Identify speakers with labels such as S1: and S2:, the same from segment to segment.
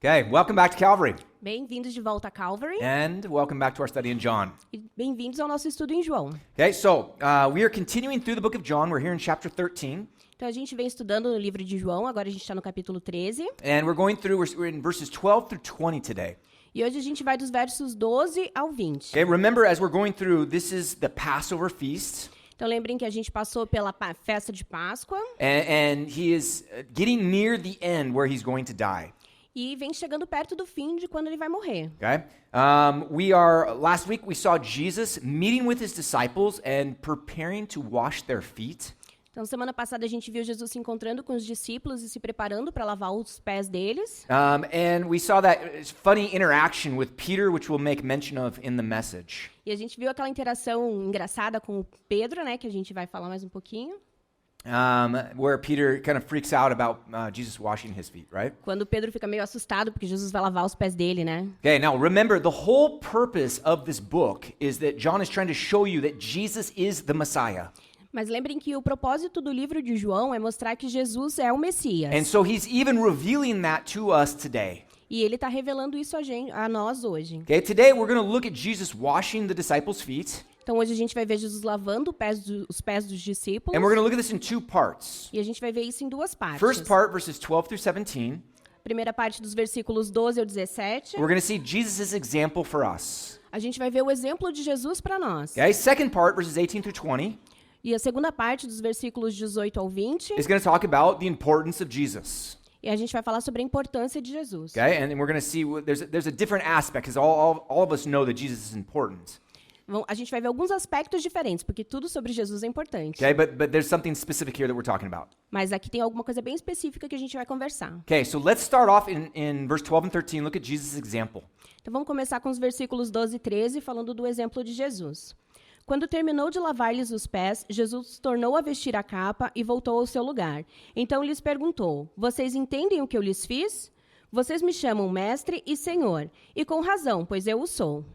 S1: Okay, welcome back to Calvary.
S2: Bem-vindos de volta a Calvary
S1: And welcome back to our study in John.
S2: e bem-vindos ao nosso estudo em João.
S1: Okay, so we are continuing through the book of John. We're here in chapter 13.
S2: Então a gente vem estudando no livro de João, agora a gente está no capítulo 13.
S1: And we're in verses 12 through 20 today.
S2: E hoje a gente vai dos versos 12 ao 20.
S1: Okay, remember as we're going through, this is the Passover feast.
S2: Então lembrem que a gente passou pela festa de Páscoa
S1: And he is getting near the end where he's going to die.
S2: e vem chegando perto do fim de quando ele vai morrer.
S1: Okay? Last week we saw Jesus meeting with his disciples and preparing to wash their feet.
S2: Então semana passada a gente viu Jesus se encontrando com os discípulos e se preparando para lavar os pés deles.
S1: And we saw that funny interaction with Peter, which we'll make mention of in the message.
S2: E a gente viu aquela interação engraçada com o Pedro, né, que a gente vai falar mais um pouquinho.
S1: Where Peter kind of freaks out about Jesus washing his feet, right?
S2: Quando Pedro fica meio assustado porque Jesus vai lavar os pés dele, né?
S1: Okay, now remember, the whole purpose of this book is that John is trying to show you that Jesus is the Messiah.
S2: Mas lembrem que o propósito do livro de João é mostrar que Jesus é o Messias.
S1: And so he's even revealing that to us today.
S2: E ele está revelando isso a nós hoje.
S1: Okay, today we're going to look at Jesus washing the disciples' feet.
S2: Então hoje a gente vai ver Jesus lavando os pés dos discípulos.
S1: And we're going to look at this in two parts.
S2: E a gente vai ver isso em duas partes.
S1: First part, verses 12 through 17.
S2: Primeira parte dos versículos 12 ao 17.
S1: We're going to see Jesus' example for us.
S2: A gente vai ver o exemplo de Jesus para nós.
S1: Okay, second part, verses 18 through 20.
S2: E a segunda parte dos versículos 18 ao 20.
S1: Is going to talk about the importance of Jesus.
S2: E a gente vai falar sobre a importância de Jesus.
S1: Okay, and we're going to see there's a different aspect because all of us know that Jesus is important.
S2: A gente vai ver alguns aspectos diferentes, porque tudo sobre Jesus é importante.
S1: Okay, but there's something specific here that we're talking about.
S2: Mas aqui tem alguma coisa bem específica que a gente vai conversar.
S1: Okay, so let's start off in verse 12 and 13. Look at Jesus' example.
S2: Então vamos começar com os versículos 12 e 13, falando do exemplo de Jesus. Quando terminou de lavar-lhes os pés, Jesus tornou a vestir a capa e voltou ao seu lugar. Então lhes perguntou: Vocês entendem o que eu lhes fiz? Vocês me chamam mestre e senhor, e com razão, pois eu o sou.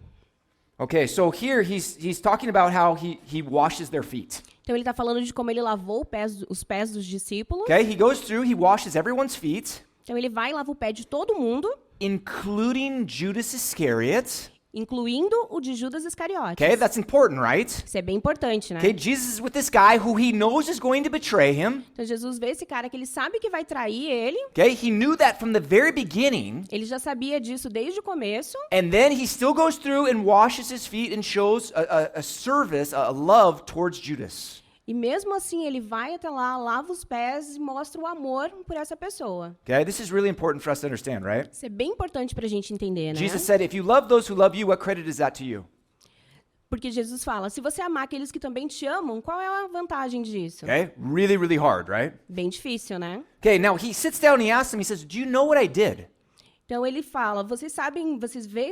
S1: Okay, so here he's talking about how he washes their feet.
S2: Então ele está falando de como ele lavou os pés dos discípulos.
S1: Okay, he goes through, he washes everyone's feet,
S2: Então ele vai e lava o pé de todo mundo,
S1: including Judas Iscariot.
S2: incluindo o de Judas Iscariotes.
S1: Okay, that's important, right?
S2: Isso é bem importante, né?
S1: Okay, Jesus is with this guy who he knows is going to betray him.
S2: Então Jesus vê esse cara que ele sabe que vai trair ele.
S1: Okay, he knew that from the very beginning.
S2: Ele já sabia disso desde o começo.
S1: And then he still goes through and washes his feet and shows a service, a love towards Judas.
S2: E mesmo assim ele vai até lá, lava os pés e mostra o amor por essa pessoa.
S1: Okay, this is really important for us to understand, right?
S2: Isso é bem importante pra gente entender, né?
S1: Jesus said, if you love those who love you, what credit is that to you?
S2: Porque Jesus fala, se você amar aqueles que também te amam, qual é a vantagem disso?
S1: Okay, really, really hard, right?
S2: Bem difícil, né?
S1: Okay, now he sits down and he asks him, he says, do you know what I did?
S2: Então ele fala, vocês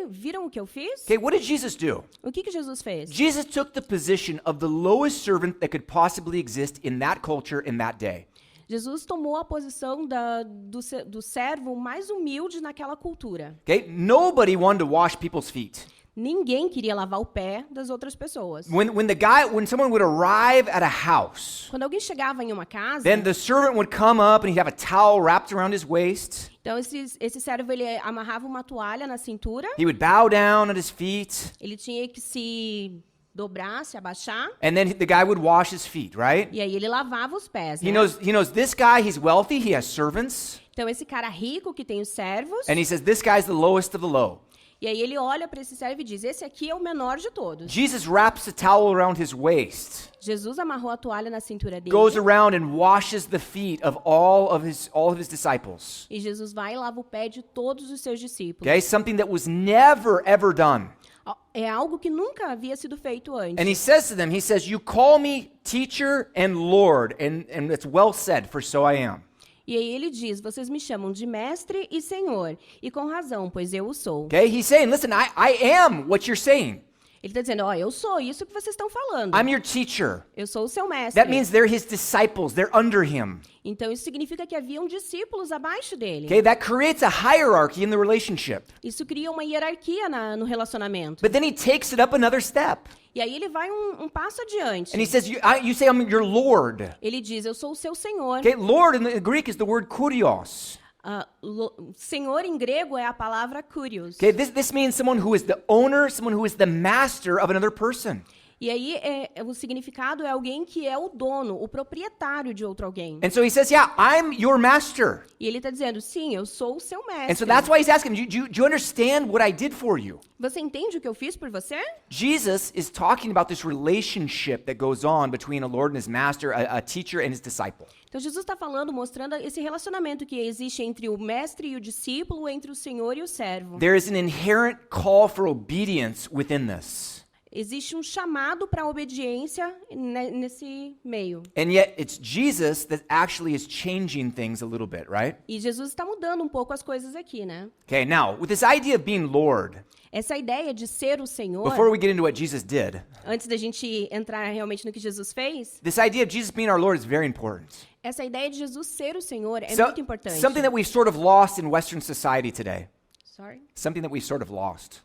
S2: viram o que eu fiz?
S1: Okay, what did Jesus do?
S2: O que Jesus fez?
S1: Jesus took the position of the lowest servant that could possibly exist in that culture in that day.
S2: Jesus tomou a posição do servo mais humilde naquela cultura.
S1: Okay, nobody wanted to wash people's feet.
S2: Ninguém queria lavar o pé das outras pessoas.
S1: When someone would arrive at a house,
S2: Quando alguém chegava em uma casa,
S1: then the servant would come up and he'd have a towel wrapped around his waist.
S2: então esse servo ele amarrava uma toalha na cintura,
S1: He would bow down at his feet,
S2: ele tinha que se dobrar, se abaixar,
S1: and then the guy would wash his feet, right?
S2: e aí ele lavava os pés, né?
S1: He knows this guy, he's wealthy, he has servants,
S2: Então esse cara rico que tem os servos,
S1: and he says this guy's the lowest of the low.
S2: e aí ele olha para esse servo e diz, esse aqui é o menor de todos.
S1: Jesus wraps a towel around his waist,
S2: Jesus amarrou a toalha na cintura dele,
S1: goes around and washes the feet of all of his disciples.
S2: e Jesus vai e lava o pé de todos os seus discípulos.
S1: Okay, something that was never ever done.
S2: É algo que nunca havia sido feito antes.
S1: And he says to them, he says, you call me teacher and Lord, and it's well said, for so I am.
S2: E aí ele diz, vocês me chamam de mestre e senhor, e com razão, pois eu o sou.
S1: Okay, he's saying, listen, I am what you're saying.
S2: Ele está dizendo, ó, eu sou isso que vocês estão falando.
S1: I'm your teacher.
S2: Eu sou o seu mestre.
S1: That means they're his disciples. They're under him.
S2: Então isso significa que haviam discípulos abaixo dele.
S1: Okay, that creates a hierarchy in the relationship.
S2: Isso cria uma hierarquia no relacionamento.
S1: But then he takes it up another step.
S2: E aí ele vai um passo adiante.
S1: And he says, you say I'm your Lord.
S2: Ele diz, eu sou o seu senhor.
S1: Okay, Lord in the Greek is the word kurios.
S2: Senhor em grego é a palavra kurios.
S1: Okay, this means someone who is the owner, someone who is the master of another person.
S2: E aí o significado é alguém que é o dono, o proprietário de outro alguém.
S1: And so he says, yeah, I'm your master.
S2: E ele está dizendo, sim, eu sou o seu mestre.
S1: And so that's why he's asking, do you understand what I did for you?
S2: Você entende o que eu fiz por você?
S1: Jesus is talking about this relationship that goes on between a Lord and his master, a teacher and his disciple.
S2: Então Jesus está falando, mostrando esse relacionamento que existe entre o mestre e o discípulo, entre o Senhor e o servo.
S1: There is an inherent call for obedience within this.
S2: Existe um chamado para a obediência nesse meio.
S1: And yet it's Jesus that actually is changing things a little bit, right?
S2: E Jesus está mudando um pouco as coisas aqui, né?
S1: Okay, now, with this idea of being Lord,
S2: Essa ideia de ser o Senhor,
S1: before we get into what Jesus did,
S2: antes da gente entrar realmente no que Jesus fez,
S1: this idea of Jesus being our Lord is very important.
S2: essa ideia de Jesus ser o Senhor é
S1: So-
S2: muito importante.
S1: something that we've sort of lost in Western society today.
S2: Sorry.
S1: Something that we've sort of lost.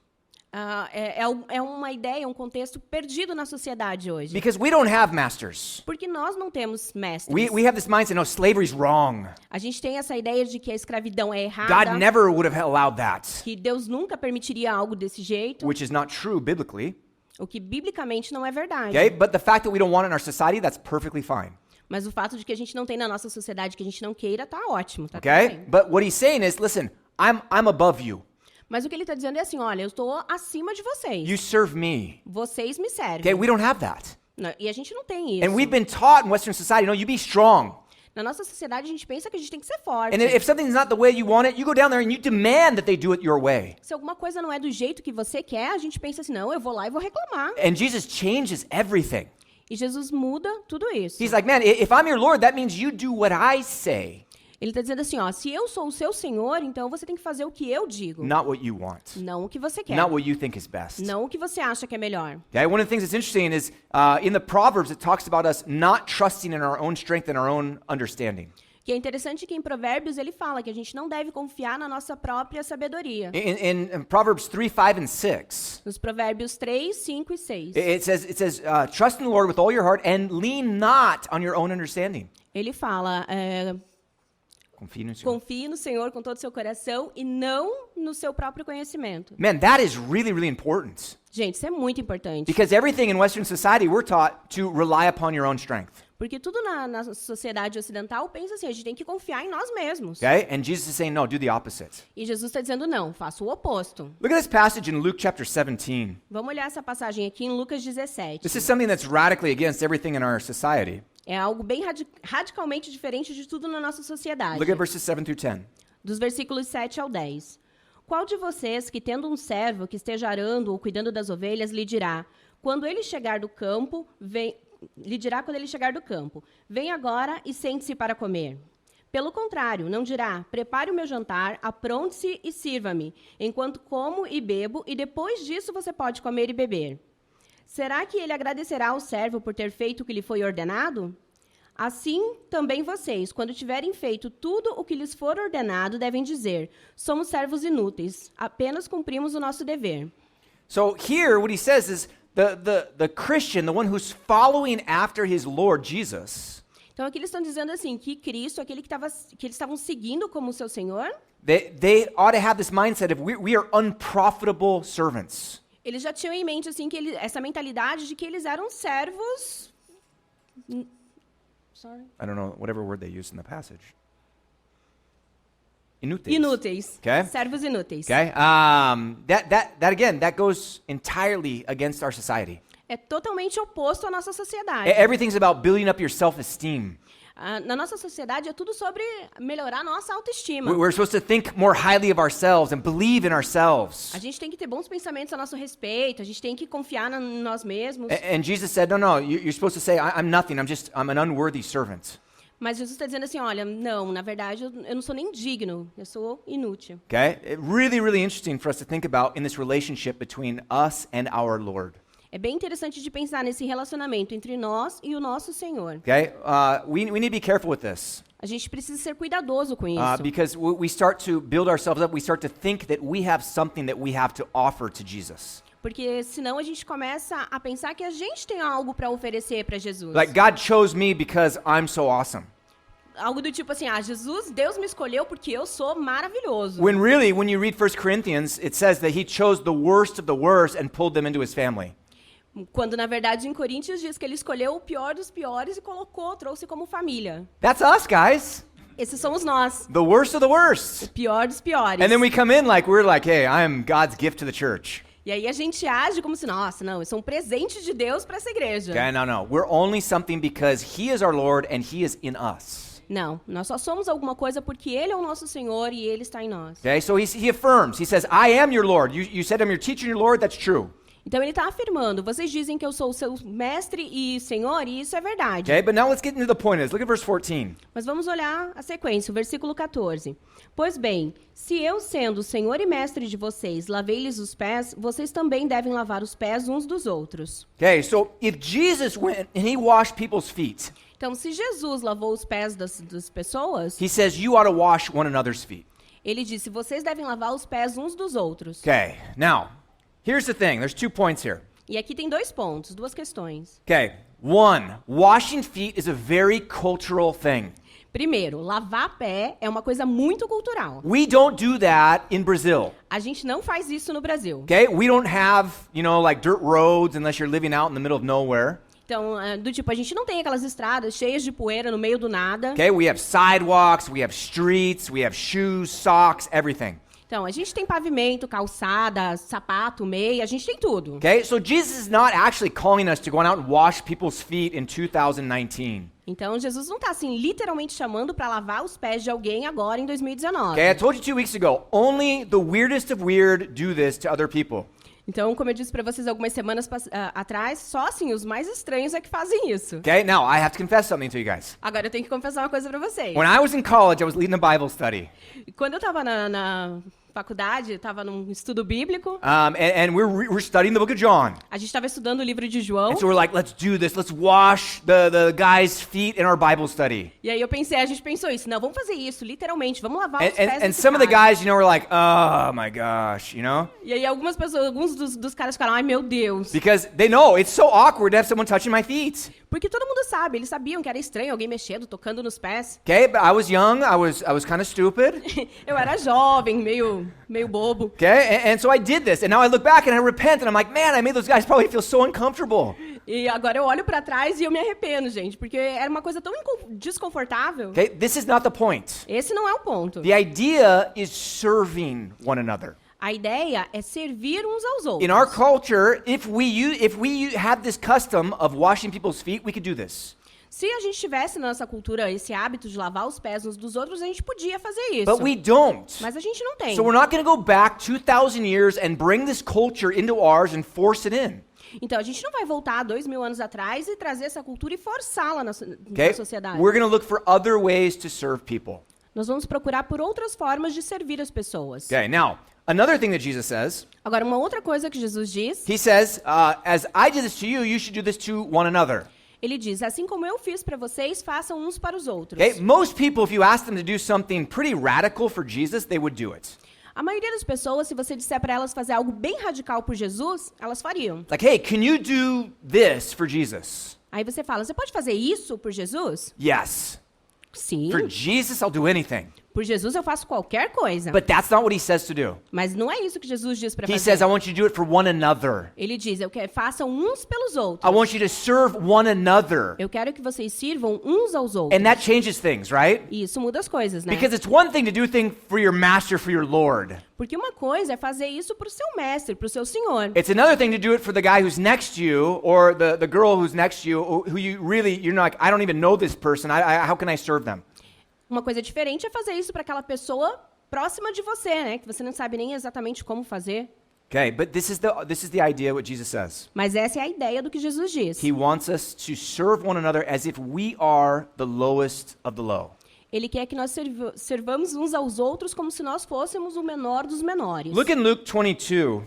S2: É uma ideia, um contexto perdido na sociedade hoje.
S1: Because we don't have masters.
S2: Porque nós não temos mestres.
S1: We have this mindset, no, slavery's wrong.
S2: A gente tem essa ideia de que a escravidão é errada,
S1: God never would have allowed that,
S2: que Deus nunca permitiria algo desse jeito,
S1: which is not true biblically.
S2: o que biblicamente não é verdade.
S1: Okay, but the fact that we don't want it in our society, that's perfectly fine.
S2: Mas o fato de que a gente não tem na nossa sociedade, que a gente não queira, tá ótimo, tá tudo
S1: Okay?
S2: bem.
S1: But what he's saying is, listen, I'm above you.
S2: Mas o que ele está dizendo é assim, olha, eu estou acima de vocês.
S1: You serve me.
S2: Vocês me servem.
S1: Okay, we don't have that.
S2: E a gente não tem isso.
S1: And we've been taught in Western society, no, you be strong.
S2: Na nossa sociedade, a gente pensa que a gente tem que ser forte.
S1: And if something's not the way you want it, you go down there and you demand that they do it your way.
S2: Se alguma coisa não é do jeito que você quer, a gente pensa assim, não, eu vou lá e vou reclamar.
S1: And Jesus changes everything.
S2: E Jesus muda tudo isso.
S1: He's like, man, if I'm your Lord, that means you do what I say,
S2: Ele está dizendo assim, ó, se eu sou o seu Senhor, então você tem que fazer o que eu digo.
S1: not what you want,
S2: Não o que você quer.
S1: not what you think is best.
S2: Não o que você acha que é melhor.
S1: Okay, one of the things that's interesting is in the Proverbs, it talks about us not trusting in our own strength and our own understanding.
S2: Que é interessante que em Provérbios ele fala que a gente não deve confiar na nossa própria sabedoria.
S1: In Proverbs 3, 5, and 6,
S2: Nos Provérbios 3, 5 e 6.
S1: it says, trust in the Lord with all your heart and lean not on your own understanding.
S2: Ele fala,
S1: Confie no Senhor.
S2: confie no Senhor com todo o seu coração e não no seu próprio conhecimento.
S1: Man, that is really, really important.
S2: Gente, isso é muito importante.
S1: Because everything in Western society, we're taught to rely upon your own strength.
S2: Porque tudo na sociedade ocidental pensa assim, a gente tem que confiar em nós mesmos.
S1: Okay? And Jesus is saying, no, do the opposite.
S2: E Jesus está dizendo, não, faça o oposto.
S1: Look at this passage in Luke chapter 17.
S2: Vamos olhar essa passagem aqui em Lucas 17.
S1: This is something that's radically against everything in our society.
S2: É algo bem radicalmente diferente de tudo na nossa sociedade.
S1: Look at verses 7 through 10.
S2: Dos versículos 7 ao 10. Qual de vocês que tendo um servo que esteja arando ou cuidando das ovelhas lhe dirá, quando ele chegar do campo, vem agora e sente-se para comer? Pelo contrário, não dirá, prepare o meu jantar, apronte-se e sirva-me, enquanto como e bebo, e depois disso você pode comer e beber. Será que ele agradecerá ao servo por ter feito o que lhe foi ordenado? Assim, também vocês, quando tiverem feito tudo o que lhes for ordenado, devem dizer, somos servos inúteis, apenas cumprimos o nosso dever.
S1: So here, what he says is the Christian, the one who's following after his Lord Jesus,
S2: Então, aqui eles estão dizendo assim, que Cristo, aquele que eles estavam seguindo como seu Senhor,
S1: they ought to have this mindset of we are unprofitable servants.
S2: eles já tinham em mente assim, que essa mentalidade de que eles eram servos... Sorry.
S1: I don't know, whatever word they used in the passage. Inúteis.
S2: Inúteis.
S1: Okay.
S2: Servos inúteis.
S1: Okay? That goes entirely against our society.
S2: É totalmente oposto à nossa sociedade.
S1: Everything's about building up your self-esteem.
S2: Na nossa sociedade é tudo sobre melhorar a nossa autoestima.
S1: We're supposed to think more highly of ourselves and believe in ourselves.
S2: A gente tem que ter bons pensamentos a nosso respeito, a gente tem que confiar em nós mesmos.
S1: And Jesus said, no, you're supposed to say, I'm nothing, I'm an unworthy servant.
S2: Mas Jesus está dizendo assim, olha, não, na verdade eu não sou nem digno, eu sou inútil.
S1: Okay? Really, really interesting for us to think about in this relationship between us and our Lord.
S2: É bem interessante de pensar nesse relacionamento entre nós e o nosso Senhor.
S1: Okay? We need to be careful with this.
S2: A gente precisa ser cuidadoso com isso.
S1: Because we start to build ourselves up, we start to think that we have something that we have to offer to Jesus.
S2: Porque senão a gente começa a pensar que a gente tem algo para oferecer para Jesus.
S1: Like God chose me because I'm so awesome.
S2: algo do tipo assim, Jesus, Deus me escolheu porque eu sou maravilhoso.
S1: When really, when you read 1 Corinthians, it says that he chose the worst of the worst and pulled them into his family.
S2: Quando, na verdade, em Coríntios diz que ele escolheu o pior dos piores e trouxe como família.
S1: That's us, guys.
S2: Esses somos nós.
S1: The worst of the
S2: O
S1: worst.
S2: pior dos piores.
S1: And then we come in like, we're like, hey, I am God's gift to the church.
S2: E aí a gente age como se, nossa, não, eu sou um presente de Deus para essa igreja.
S1: Okay, no. We're only something because he is our Lord and he is in us.
S2: Não, nós só somos alguma coisa porque Ele é o nosso Senhor e Ele está em nós.
S1: Okay, so he affirms. He says, I am your Lord. You said I'm your teacher and your Lord. That's true.
S2: Então ele está afirmando, vocês dizem que eu sou o seu mestre e Senhor, e isso é verdade.
S1: Okay, but now let's get into the point. Look at verse 14.
S2: Mas vamos olhar a sequência, o versículo 14. Pois bem, se eu, sendo o Senhor e mestre de vocês, lavei-lhes os pés, vocês também devem lavar os pés uns dos outros.
S1: Okay, so if Jesus went and he washed people's feet,
S2: Então, se Jesus lavou os pés das pessoas,
S1: he says you ought to wash one another's feet.
S2: ele disse, vocês devem lavar os pés uns dos outros.
S1: Okay, now, here's the thing. There's 2 points here.
S2: E aqui tem 2 pontos, 2 questões.
S1: Okay, one, washing feet is a very cultural thing.
S2: Primeiro, lavar pé é uma coisa muito cultural.
S1: We don't do that in Brazil.
S2: A gente não faz isso no Brasil.
S1: Okay, we don't have, like dirt roads unless you're living out in the middle of nowhere.
S2: Então, do tipo, a gente não tem aquelas estradas cheias de poeira no meio do nada.
S1: Okay, we have sidewalks, we have streets, we have shoes, socks, everything.
S2: Então, a gente tem pavimento, calçada, sapato, meia, a gente tem tudo.
S1: Okay, so Jesus is not actually calling us to go out and wash people's feet in 2019.
S2: Então, Jesus não está assim, literalmente chamando para lavar os pés de alguém agora em 2019.
S1: Okay, I told you 2 weeks ago, only the weirdest of weird do this to other people.
S2: Então, como eu disse para vocês algumas semanas atrás, só assim, os mais estranhos é que fazem isso.
S1: Okay, now I have to confess something to you guys.
S2: Agora eu tenho que confessar uma coisa para vocês.
S1: When I was in college, I was leading a Bible study.
S2: Quando eu estava na faculdade, estava num estudo bíblico.
S1: And we're studying the book of John.
S2: A gente estava estudando o livro de João.
S1: And so we're like, let's do this. Let's wash the guys' feet in our Bible study.
S2: E aí a gente pensou isso. Não, vamos fazer isso, literalmente. Vamos lavar os pés
S1: And some of the guys, were like, oh my gosh,
S2: E aí algumas pessoas, alguns dos caras ficaram, ai meu Deus.
S1: Because they know it's so awkward to have someone touching my feet.
S2: Porque todo mundo sabe, eles sabiam que era estranho alguém mexendo, tocando nos pés.
S1: Okay, but I was young. I was kind of stupid.
S2: Eu era jovem, meio bobo.
S1: Okay, and so I did this, and now I look back and I repent, and I'm like, man, I made those guys probably feel so uncomfortable.
S2: E agora eu olho pra trás e eu me arrependo, gente, porque era uma coisa tão desconfortável.
S1: Okay, this is not the point.
S2: Esse não é o ponto.
S1: The idea is serving one another.
S2: A ideia é servir uns aos outros.
S1: In our culture, if we had this custom of washing people's feet, we could do this.
S2: Se a gente tivesse na nossa cultura esse hábito de lavar os pés uns dos outros, a gente podia fazer isso.
S1: But we don't.
S2: Mas a gente não tem.
S1: So we're not going to go back 2,000 years and bring this culture into ours and force it in.
S2: Então a gente não vai voltar 2.000 anos atrás e trazer essa cultura e forçá-la na sociedade.
S1: We're going to look for other ways to serve people.
S2: Nós vamos procurar por outras formas de servir as pessoas.
S1: Okay, now, another thing that Jesus says.
S2: Agora, uma outra coisa que Jesus diz.
S1: He says, as I did this to you, you should do this to one another.
S2: Ele diz, assim como eu fiz para vocês, façam uns para os outros.
S1: Okay, most people, if you ask them to do something pretty radical for Jesus, they would do it.
S2: A maioria das pessoas, se você disser para elas fazer algo bem radical por Jesus, elas fariam.
S1: Like, hey, can you do this for Jesus?
S2: Aí você fala, você pode fazer isso por Jesus?
S1: Yes.
S2: Sim.
S1: For Jesus, I'll do anything.
S2: Por Jesus eu faço qualquer coisa.
S1: But that's not what he says to do.
S2: Mas não é isso que Jesus diz para
S1: He
S2: fazer.
S1: says, I want you to do it for one another.
S2: Ele diz, eu quero façam uns pelos outros.
S1: I want you to serve one another.
S2: Eu quero que vocês sirvam uns aos outros.
S1: And that changes things, right?
S2: E isso muda as coisas, né?
S1: Because it's one thing to do things for your master, for your Lord.
S2: Porque uma coisa é fazer isso pro seu mestre, pro seu senhor.
S1: It's another thing to do it for the guy who's next to you or the girl who's next to you who you're not like, I don't even know this person. How can I serve them?
S2: Uma coisa diferente é fazer isso para aquela pessoa próxima de você, né? Que você não sabe nem exatamente como fazer.
S1: Okay, but this is the idea what Jesus says.
S2: Mas essa é a ideia do que Jesus diz.
S1: He wants us to serve one another as if we are the lowest of the low.
S2: Ele quer que nós servamos uns aos outros como se nós fôssemos o menor dos menores.
S1: Look in Luke 22,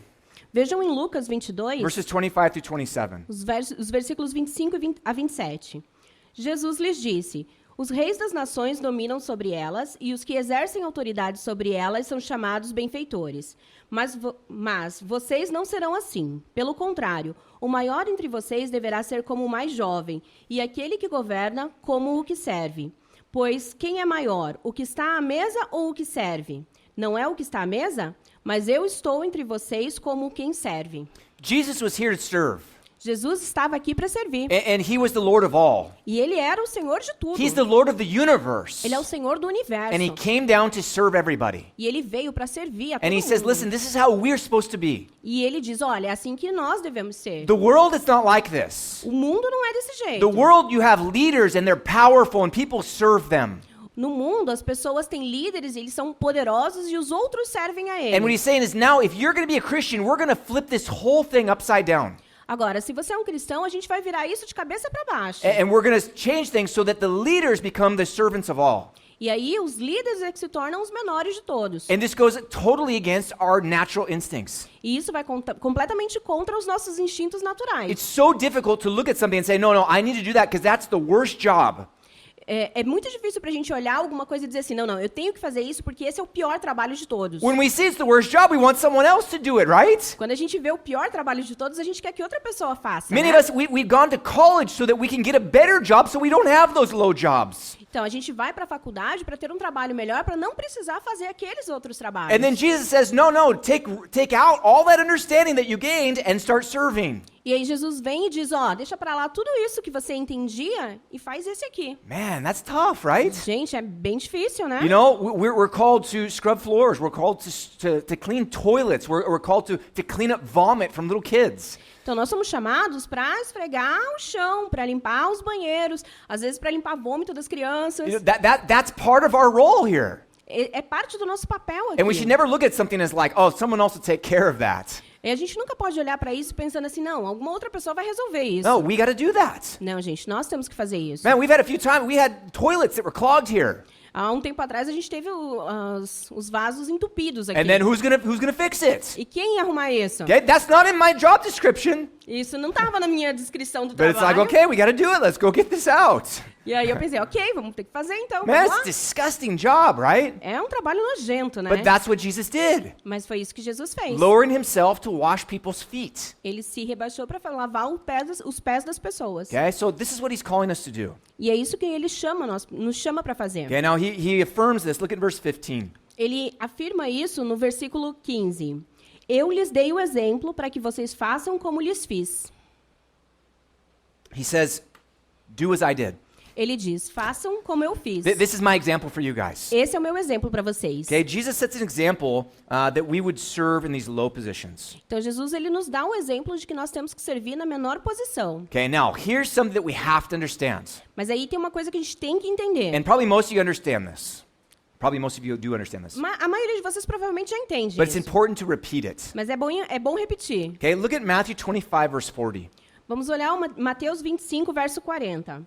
S2: Vejam em Lucas 22,
S1: verses 25 through 27.
S2: os versículos 25 a 27. Jesus lhes disse: os reis das nações dominam sobre elas, e os que exercem autoridade sobre elas são chamados benfeitores. Mas vocês não serão assim. Pelo contrário, o maior entre vocês deverá ser como o mais jovem, e aquele que governa como o que serve. Pois quem é maior, o que está à mesa ou o que serve? Não é o que está à mesa? Mas eu estou entre vocês como quem serve.
S1: Jesus was here to serve.
S2: Jesus estava aqui para servir.
S1: And he was the Lord of all.
S2: E ele era o Senhor de tudo.
S1: He's the Lord of the universe.
S2: Ele é o Senhor do universo.
S1: And he came down to serve everybody.
S2: E ele veio para servir a todo
S1: And he
S2: mundo.
S1: says, listen, this is how we're supposed to be.
S2: E ele diz, olha, é assim que nós devemos ser.
S1: The world is not like this.
S2: O mundo não é desse
S1: The
S2: jeito.
S1: world, you have leaders and they're powerful and people serve them.
S2: No mundo, as pessoas têm líderes, eles são poderosos e os outros servem a
S1: And what
S2: eles.
S1: he's saying is now, if you're going to be a Christian, we're going to flip this whole thing upside down.
S2: Agora, se você é um cristão, a gente vai virar isso de cabeça para baixo.
S1: And we're going to change things so that the leaders become the servants of all.
S2: E aí, os líderes é que se tornam os menores de todos.
S1: And this goes totally against our natural instincts.
S2: E isso vai completamente contra os nossos instintos naturais.
S1: It's so difficult to look at something and say, no, I need to do that because that's the worst job.
S2: É muito difícil pra gente olhar alguma coisa e dizer assim, não, eu tenho que fazer isso porque esse é o pior trabalho de todos.
S1: When we see it's the worst job, we want someone else to do it, right?
S2: Quando a gente vê o pior trabalho de todos, a gente quer que outra pessoa faça.
S1: Many
S2: Né?
S1: of us, we've gone to college so that we can get a better job so we don't have those low jobs.
S2: Então, a gente vai pra faculdade para ter um trabalho melhor, para não precisar fazer aqueles outros trabalhos.
S1: And then Jesus says, no, take out all that understanding that you gained and start serving.
S2: E aí Jesus vem e diz, ó, deixa pra lá tudo isso que você entendia e faz esse aqui.
S1: Man, that's tough, right?
S2: Gente, é bem difícil, né?
S1: You know, we're called to scrub floors. We're called to clean toilets. We're called to clean up vomit from little kids.
S2: Então, nós somos chamados para esfregar o chão, para limpar os banheiros, às vezes para limpar vômito das crianças.
S1: You know, that's part of our role here.
S2: É parte do nosso papel aqui.
S1: And we should never look at something as like, oh, someone else will take care of that.
S2: E a gente nunca pode olhar para isso pensando assim, não, alguma outra pessoa vai resolver isso.
S1: No, we got to do that.
S2: Não, gente, nós temos que fazer isso.
S1: Man, we've had a few times, we had toilets that were clogged here.
S2: Há um tempo atrás a gente teve os vasos entupidos aqui.
S1: And then who's gonna fix it?
S2: E quem ia arrumar isso?
S1: Okay, that's not in my job description.
S2: Isso não estava na minha descrição do
S1: But it's like,
S2: trabalho.
S1: okay, we got to do it. Let's go get this out.
S2: E aí eu pensei, ok, vamos ter que fazer então.
S1: Man,
S2: Vamos
S1: it's a
S2: lá.
S1: disgusting job, right?
S2: É um trabalho nojento, né?
S1: But that's what Jesus did.
S2: Mas foi isso que Jesus fez.
S1: Lowering himself to wash people's feet.
S2: Ele se rebaixou para lavar os pés das pessoas.
S1: Okay, so this is what he's calling us to do.
S2: E é isso que ele nos chama para fazer.
S1: Okay, now he affirms this. Look at verse 15.
S2: Ele afirma isso no versículo 15. Eu lhes dei o exemplo para que vocês façam como lhes fiz.
S1: He says, do as I did.
S2: Ele diz, façam como eu fiz.
S1: This is my example for you guys.
S2: Esse é o meu exemplo para vocês.
S1: Okay, Jesus sets an example that we would serve in these low positions.
S2: Então Jesus ele nos dá um exemplo de que nós temos que servir na menor posição.
S1: Okay, now here's something that we have to understand.
S2: Mas aí tem uma coisa que a gente tem que entender.
S1: And probably most of you understand this. Probably most of you do understand this.
S2: A maioria de vocês provavelmente já entende
S1: But it's
S2: isso.
S1: important to repeat it.
S2: Mas é bom repetir.
S1: Okay, look at Matthew 25, verse 40.
S2: Vamos olhar Mateus 25, verso 40.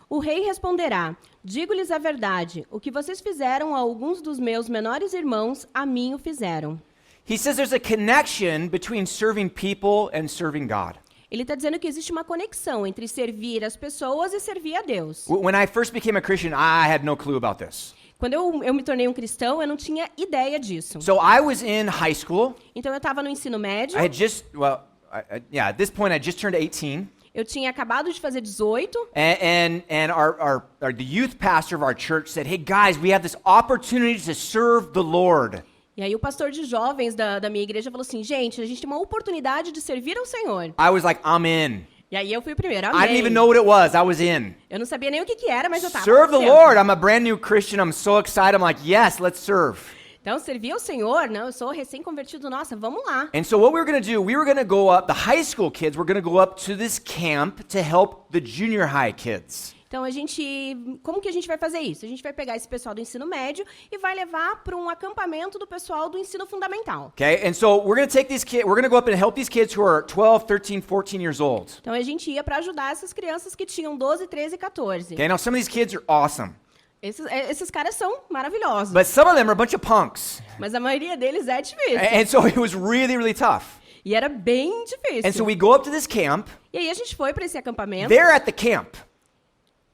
S2: O rei responderá, digo-lhes a verdade, o que vocês fizeram a alguns dos meus menores irmãos, a mim o fizeram.
S1: He says there's a connection between serving people and serving God.
S2: Ele está dizendo que existe uma conexão entre servir as pessoas e servir a Deus.
S1: When I first became a Christian, I had no clue about this.
S2: Quando eu me tornei um cristão, eu não tinha ideia disso.
S1: So I was in high school.
S2: Então eu estava no ensino médio.
S1: I had just, at this point I just turned 18.
S2: Eu tinha acabado de fazer 18.
S1: And the youth pastor of our church said, hey guys, we have this opportunity to serve the Lord.
S2: E aí o pastor de jovens da minha igreja falou assim, gente, a gente tem uma oportunidade de servir ao Senhor.
S1: I was like, I'm in.
S2: E aí eu fui o primeiro,
S1: I
S2: amém.
S1: didn't even know what it was. I was in.
S2: Eu não sabia nem o que era, mas eu estava.
S1: Serve the Lord. I'm a brand new Christian. I'm so excited. I'm like, yes, let's serve.
S2: Então, servir ao Senhor, não, eu sou recém-convertido, nossa, vamos lá.
S1: And so what we were going to do, we were going to go up, the high school kids were going to go up to this camp to help the junior high kids.
S2: Então, como que a gente vai fazer isso? A gente vai pegar esse pessoal do ensino médio e vai levar para um acampamento do pessoal do ensino fundamental.
S1: Okay, and so we're going to take these kids, we're going to go up and help these kids who are 12, 13, 14 years old.
S2: Então, a gente ia para ajudar essas crianças que tinham 12, 13 e 14.
S1: Okay, now some of these kids are awesome.
S2: Esses caras são maravilhosos.
S1: But some of them are a bunch of punks.
S2: Mas a maioria deles é difícil.
S1: And so it was really, really tough.
S2: E era bem difícil.
S1: And so we go up to this camp.
S2: E aí a gente foi para esse acampamento.
S1: They're at the camp.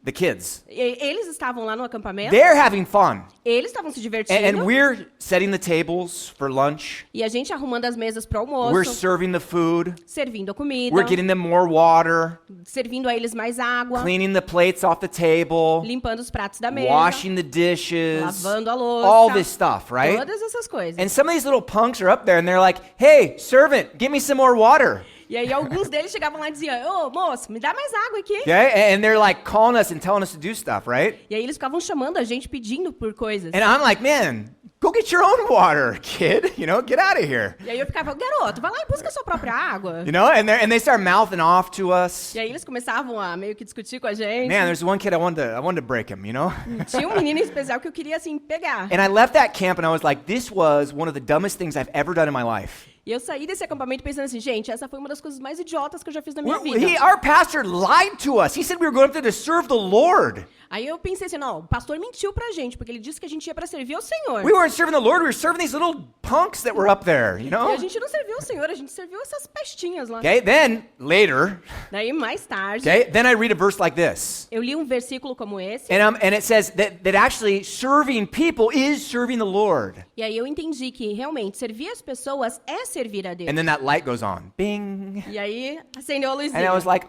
S1: the kids.
S2: Eles estavam lá no acampamento,
S1: They're having fun.
S2: eles estavam se divertindo,
S1: And we're setting the tables for lunch.
S2: e a gente arrumando as mesas para o
S1: We're
S2: almoço,
S1: serving the food.
S2: servindo a comida,
S1: We're getting them more water,
S2: servindo a eles mais água,
S1: cleaning the plates off the table,
S2: limpando os pratos da mesa,
S1: washing the dishes,
S2: lavando a louça,
S1: all this stuff, right?
S2: todas essas coisas.
S1: And some of these little punks are up there and they're like, hey, servant, give me some more water.
S2: E aí alguns deles chegavam lá e diziam, ô moço, me dá mais água aqui.
S1: Okay? And they're like calling us and telling us to do stuff, right?
S2: E aí eles ficavam chamando a gente, pedindo por coisas.
S1: And I'm like, man, go get your own water, kid. You know, get out of here.
S2: E aí eu ficava, garoto, vai lá e busca a sua própria água.
S1: You know, and they start mouthing off to us.
S2: E aí eles começavam a meio que discutir com a gente.
S1: Man, there's one kid I wanted to break him, you know?
S2: Tinha um menino em especial que eu queria, assim, pegar.
S1: And I left that camp and I was like, this was one of the dumbest things I've ever done in my life.
S2: E eu saí desse acampamento pensando assim, gente, essa foi uma das coisas mais idiotas que eu já fiz na minha vida.
S1: Our pastor lied to us. He said we were going up there to serve the Lord.
S2: Aí eu pensei assim, não, o pastor mentiu pra gente, porque ele disse que a gente ia pra servir ao Senhor.
S1: We weren't serving the Lord, we were serving these little punks that were up there, you
S2: E
S1: know?
S2: a gente não serviu ao Senhor, a gente serviu essas pestinhas lá.
S1: Okay, then later,
S2: Daí, mais tarde,
S1: okay, then I read a verse like this.
S2: eu li um versículo como esse,
S1: And it says that actually serving people is serving the Lord.
S2: e aí eu entendi que realmente servir as pessoas é servir a Deus.
S1: And then that light goes on. Bing.
S2: E aí acendeu a luzinha.
S1: And I was like,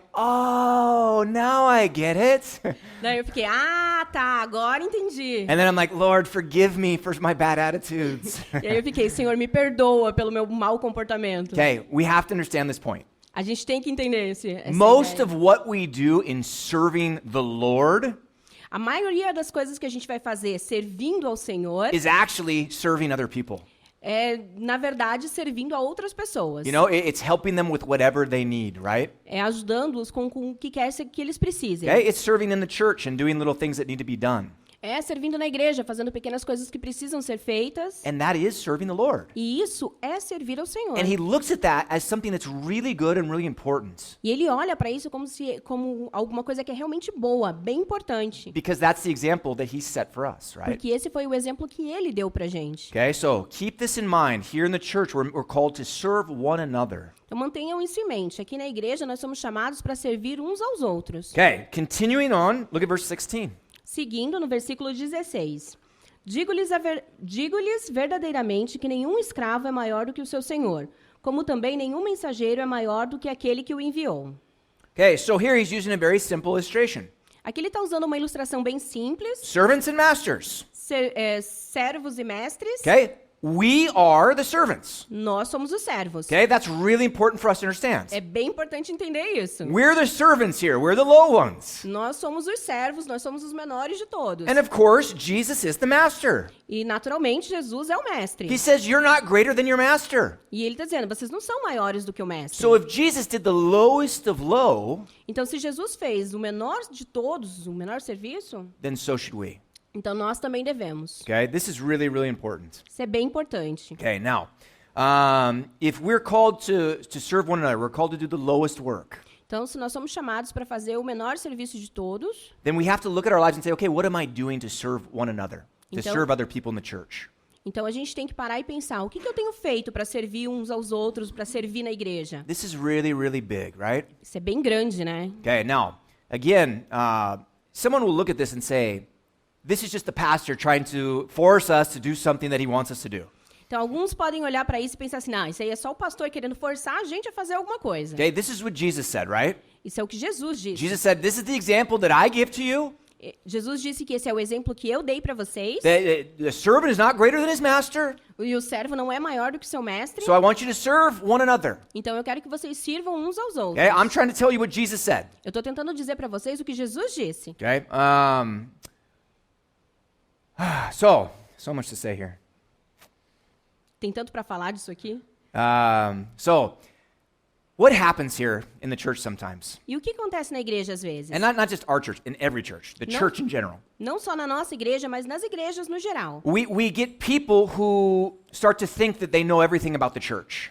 S1: oh, now I get it.
S2: Daí eu fiquei, ah, tá, agora entendi.
S1: And then I'm like, Lord, forgive me for my bad attitudes.
S2: E aí eu fiquei, Senhor, me perdoa pelo meu mau comportamento.
S1: Okay, we have to understand this point.
S2: A gente tem que entender essa
S1: Most
S2: ideia.
S1: of what we do in serving the Lord
S2: A maioria das coisas que a gente vai fazer servindo ao Senhor
S1: is actually serving other people.
S2: é, na verdade, servindo a outras pessoas.
S1: You know, it's helping them with whatever they need, right?
S2: É ajudando-os com o que quer que eles precisem.
S1: Okay, it's serving in the church and doing little things that need to be done.
S2: É servindo na igreja, fazendo pequenas coisas que precisam ser feitas.
S1: And that is serving the Lord.
S2: E isso é servir ao Senhor.
S1: And he looks at that as something that's really good and really important.
S2: E ele olha para isso como alguma coisa que é realmente boa, bem importante.
S1: Because that's the example that he set for us, right?
S2: Porque esse foi o exemplo que ele deu pra gente.
S1: Okay, so keep this in mind. Here in the church, we're called to serve one another.
S2: Então mantenham isso em mente. Aqui na igreja nós somos chamados para servir uns aos outros.
S1: Okay, continuing on, look at verse 16.
S2: Seguindo no versículo 16. Digo-lhes verdadeiramente que nenhum escravo é maior do que o seu senhor, como também nenhum mensageiro é maior do que aquele que o enviou.
S1: Okay, so here he's using a very simple illustration.
S2: Aqui ele está usando uma ilustração bem simples.
S1: Servants and masters.
S2: Servos e mestres.
S1: Okay, we are the servants.
S2: Nós somos os servos.
S1: Okay, that's really important for us to understand.
S2: É bem importante entender isso.
S1: We're the servants here. We're the low ones.
S2: Nós somos os servos, nós somos os menores de todos.
S1: And of course, Jesus is the master.
S2: E naturalmente Jesus é o mestre.
S1: He says you're not greater than your master.
S2: E ele está dizendo, vocês não são maiores do que o mestre.
S1: So if Jesus did the lowest of low,
S2: Então se Jesus fez o menor de todos, o menor serviço,
S1: then so should we.
S2: então nós também devemos.
S1: Okay, this is really, really important.
S2: Isso é bem importante.
S1: Okay, now, if we're called to serve one another, we're called to do the lowest work.
S2: Então, se nós somos chamados para fazer o menor serviço de todos,
S1: Then we have to look at our lives and say, okay, what am I doing to serve one another, to
S2: Então-
S1: serve other people in the church?
S2: então a gente tem que parar e pensar, o que eu tenho feito para servir uns aos outros, para servir na igreja?
S1: This is really, really big, right?
S2: Isso é bem grande, né?
S1: Okay, now, again, someone will look at this and say, this is just the pastor trying to force us to do something that he wants us to do.
S2: Então, alguns podem olhar para isso e pensar assim, isso aí é só o pastor querendo forçar a gente a fazer alguma coisa.
S1: Okay, this is what Jesus said, right?
S2: Isso é o que Jesus disse.
S1: Jesus said, this is the example that I give to you.
S2: Jesus disse que esse é o exemplo que eu dei para vocês.
S1: The servant is not greater than his master,
S2: E o servo não é maior do que seu mestre.
S1: so I want you to serve one another.
S2: Então eu quero que vocês sirvam uns aos outros.
S1: Okay, I'm trying to tell you what Jesus said.
S2: Eu estou tentando dizer para vocês o que Jesus disse.
S1: Okay, so much to say here.
S2: Tem tanto para falar disso aqui.
S1: So, what happens here in the church sometimes?
S2: E o que acontece na igreja às vezes?
S1: And not just our church, in every church, the
S2: No.
S1: church in general.
S2: Não só na nossa igreja, mas nas igrejas no geral.
S1: We get people who start to think that they know everything about the church.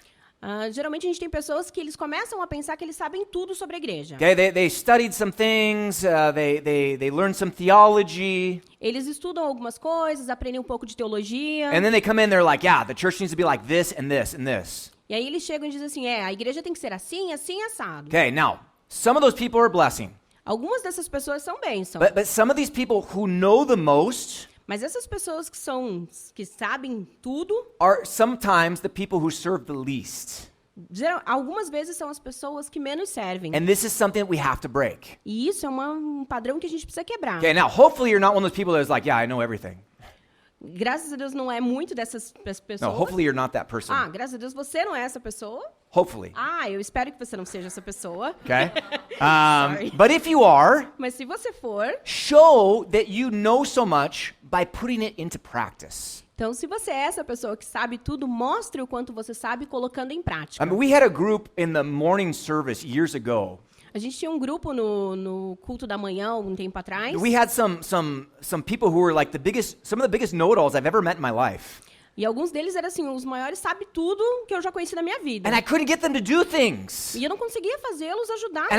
S2: Geralmente a gente tem pessoas que eles começam a pensar que eles sabem tudo sobre a igreja.
S1: Okay, they studied some things, they learned some theology,
S2: Eles estudam algumas coisas, aprendem um pouco de teologia.
S1: and then they come in, they're like, yeah, the church needs to be like this and this and this.
S2: E aí eles chegam e dizem assim, a igreja tem que ser assim, assim, assado.
S1: Okay, now, some of those people are a blessing.
S2: Algumas dessas pessoas são bênção.
S1: But some of these people who know the most
S2: Mas essas pessoas que sabem tudo,
S1: are sometimes the people who serve the least.
S2: algumas vezes são as pessoas que menos servem.
S1: And this is something that we have to break.
S2: E isso é um padrão que a gente precisa quebrar.
S1: Okay, now hopefully you're not one of those people that's like, yeah, I know everything.
S2: Graças a Deus não é muito dessas pessoas.
S1: No, hopefully you're not that person.
S2: Graças a Deus você não é essa pessoa.
S1: Hopefully.
S2: Eu espero que você não seja essa pessoa.
S1: Okay?
S2: Sorry.
S1: But if you are,
S2: Mas se você for,
S1: show that you know so much by putting it into practice.
S2: então se você é essa pessoa que sabe tudo, mostre o quanto você sabe colocando em prática.
S1: I mean, we had a group in the morning service years ago.
S2: A gente tinha um grupo no culto da manhã, algum tempo atrás.
S1: We had some people who were like some of the biggest know-it-alls I've ever met in my life.
S2: E alguns deles eram assim, os maiores sabe tudo que eu já conheci na minha vida.
S1: And I couldn't get them to do things.
S2: E eu não conseguia fazê-los ajudar.
S1: And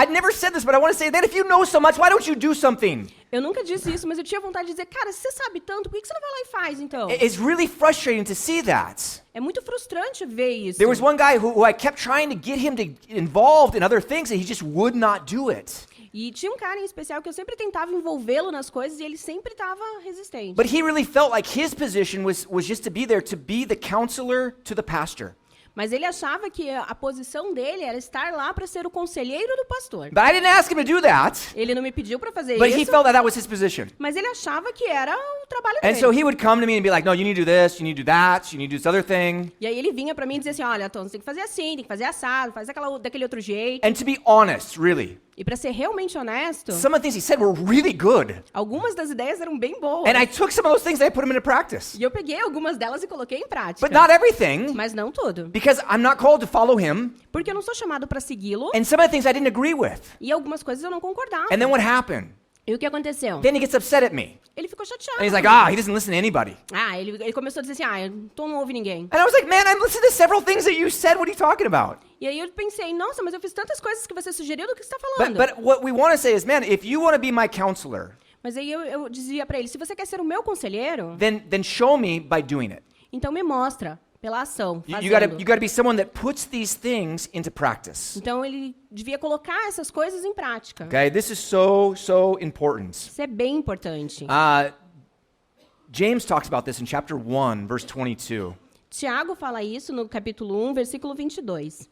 S1: I'd never said this, but I want to say that if you know so much, why don't you do something?
S2: Eu nunca disse isso, mas eu tinha vontade de dizer, cara, se você sabe tanto, por que você não vai lá e faz, então?
S1: It's really frustrating to see that.
S2: É muito frustrante ver isso.
S1: There was one guy who I kept trying to get him to get involved in other things, and he just would not do it.
S2: E tinha um cara em especial que eu sempre tentava envolvê-lo nas coisas e ele sempre estava resistente.
S1: But he really felt like his position was just to be there, to be the counselor to the pastor.
S2: Mas ele achava que a posição dele era estar lá para ser o conselheiro do pastor.
S1: But I didn't ask him to do that.
S2: Ele não me pediu para fazer
S1: But he
S2: isso,
S1: felt that was his position.
S2: mas ele achava que era o trabalho
S1: And
S2: dele.
S1: so he would come to me and be like, no, you need to do this, you need to do that, you need to do this other thing.
S2: E aí ele vinha para mim e dizia assim, olha, Tom, você tem que fazer assim, tem que fazer assado, faz daquele outro jeito.
S1: And to be honest, really,
S2: E para ser realmente honesto,
S1: some of the things he said were really good.
S2: algumas das ideias eram bem boas.
S1: And I took some of those things and I put them into practice.
S2: E eu peguei algumas delas e coloquei em prática.
S1: But not everything,
S2: Mas não tudo.
S1: because I'm not called to follow him.
S2: Porque eu não sou chamado para segui-lo
S1: And some of the things I didn't agree with.
S2: e algumas coisas eu não concordava.
S1: And then what happened?
S2: E o que aconteceu?
S1: Then he gets upset at me.
S2: Ele ficou chateado.
S1: And he's like, he doesn't listen to anybody.
S2: Ele começou a dizer assim, Tom não ouve ninguém.
S1: And I was like, man, I listened to several things that you said. What are you talking about?
S2: E aí eu pensei, nossa, mas eu fiz tantas coisas que você sugeriu do que você está falando.
S1: But what we want to say is, man, if you want to be my counselor,
S2: Mas aí eu dizia para ele, se você quer ser o meu conselheiro,
S1: then show me by doing it.
S2: então me mostra pela ação,
S1: You
S2: fazendo.
S1: gotta be someone that puts these things into practice.
S2: Então ele devia colocar essas coisas em prática.
S1: Okay, this is so important.
S2: Isso é bem importante.
S1: James talks about this in chapter 1, verse 22.
S2: Tiago fala isso no capítulo 1, versículo 22.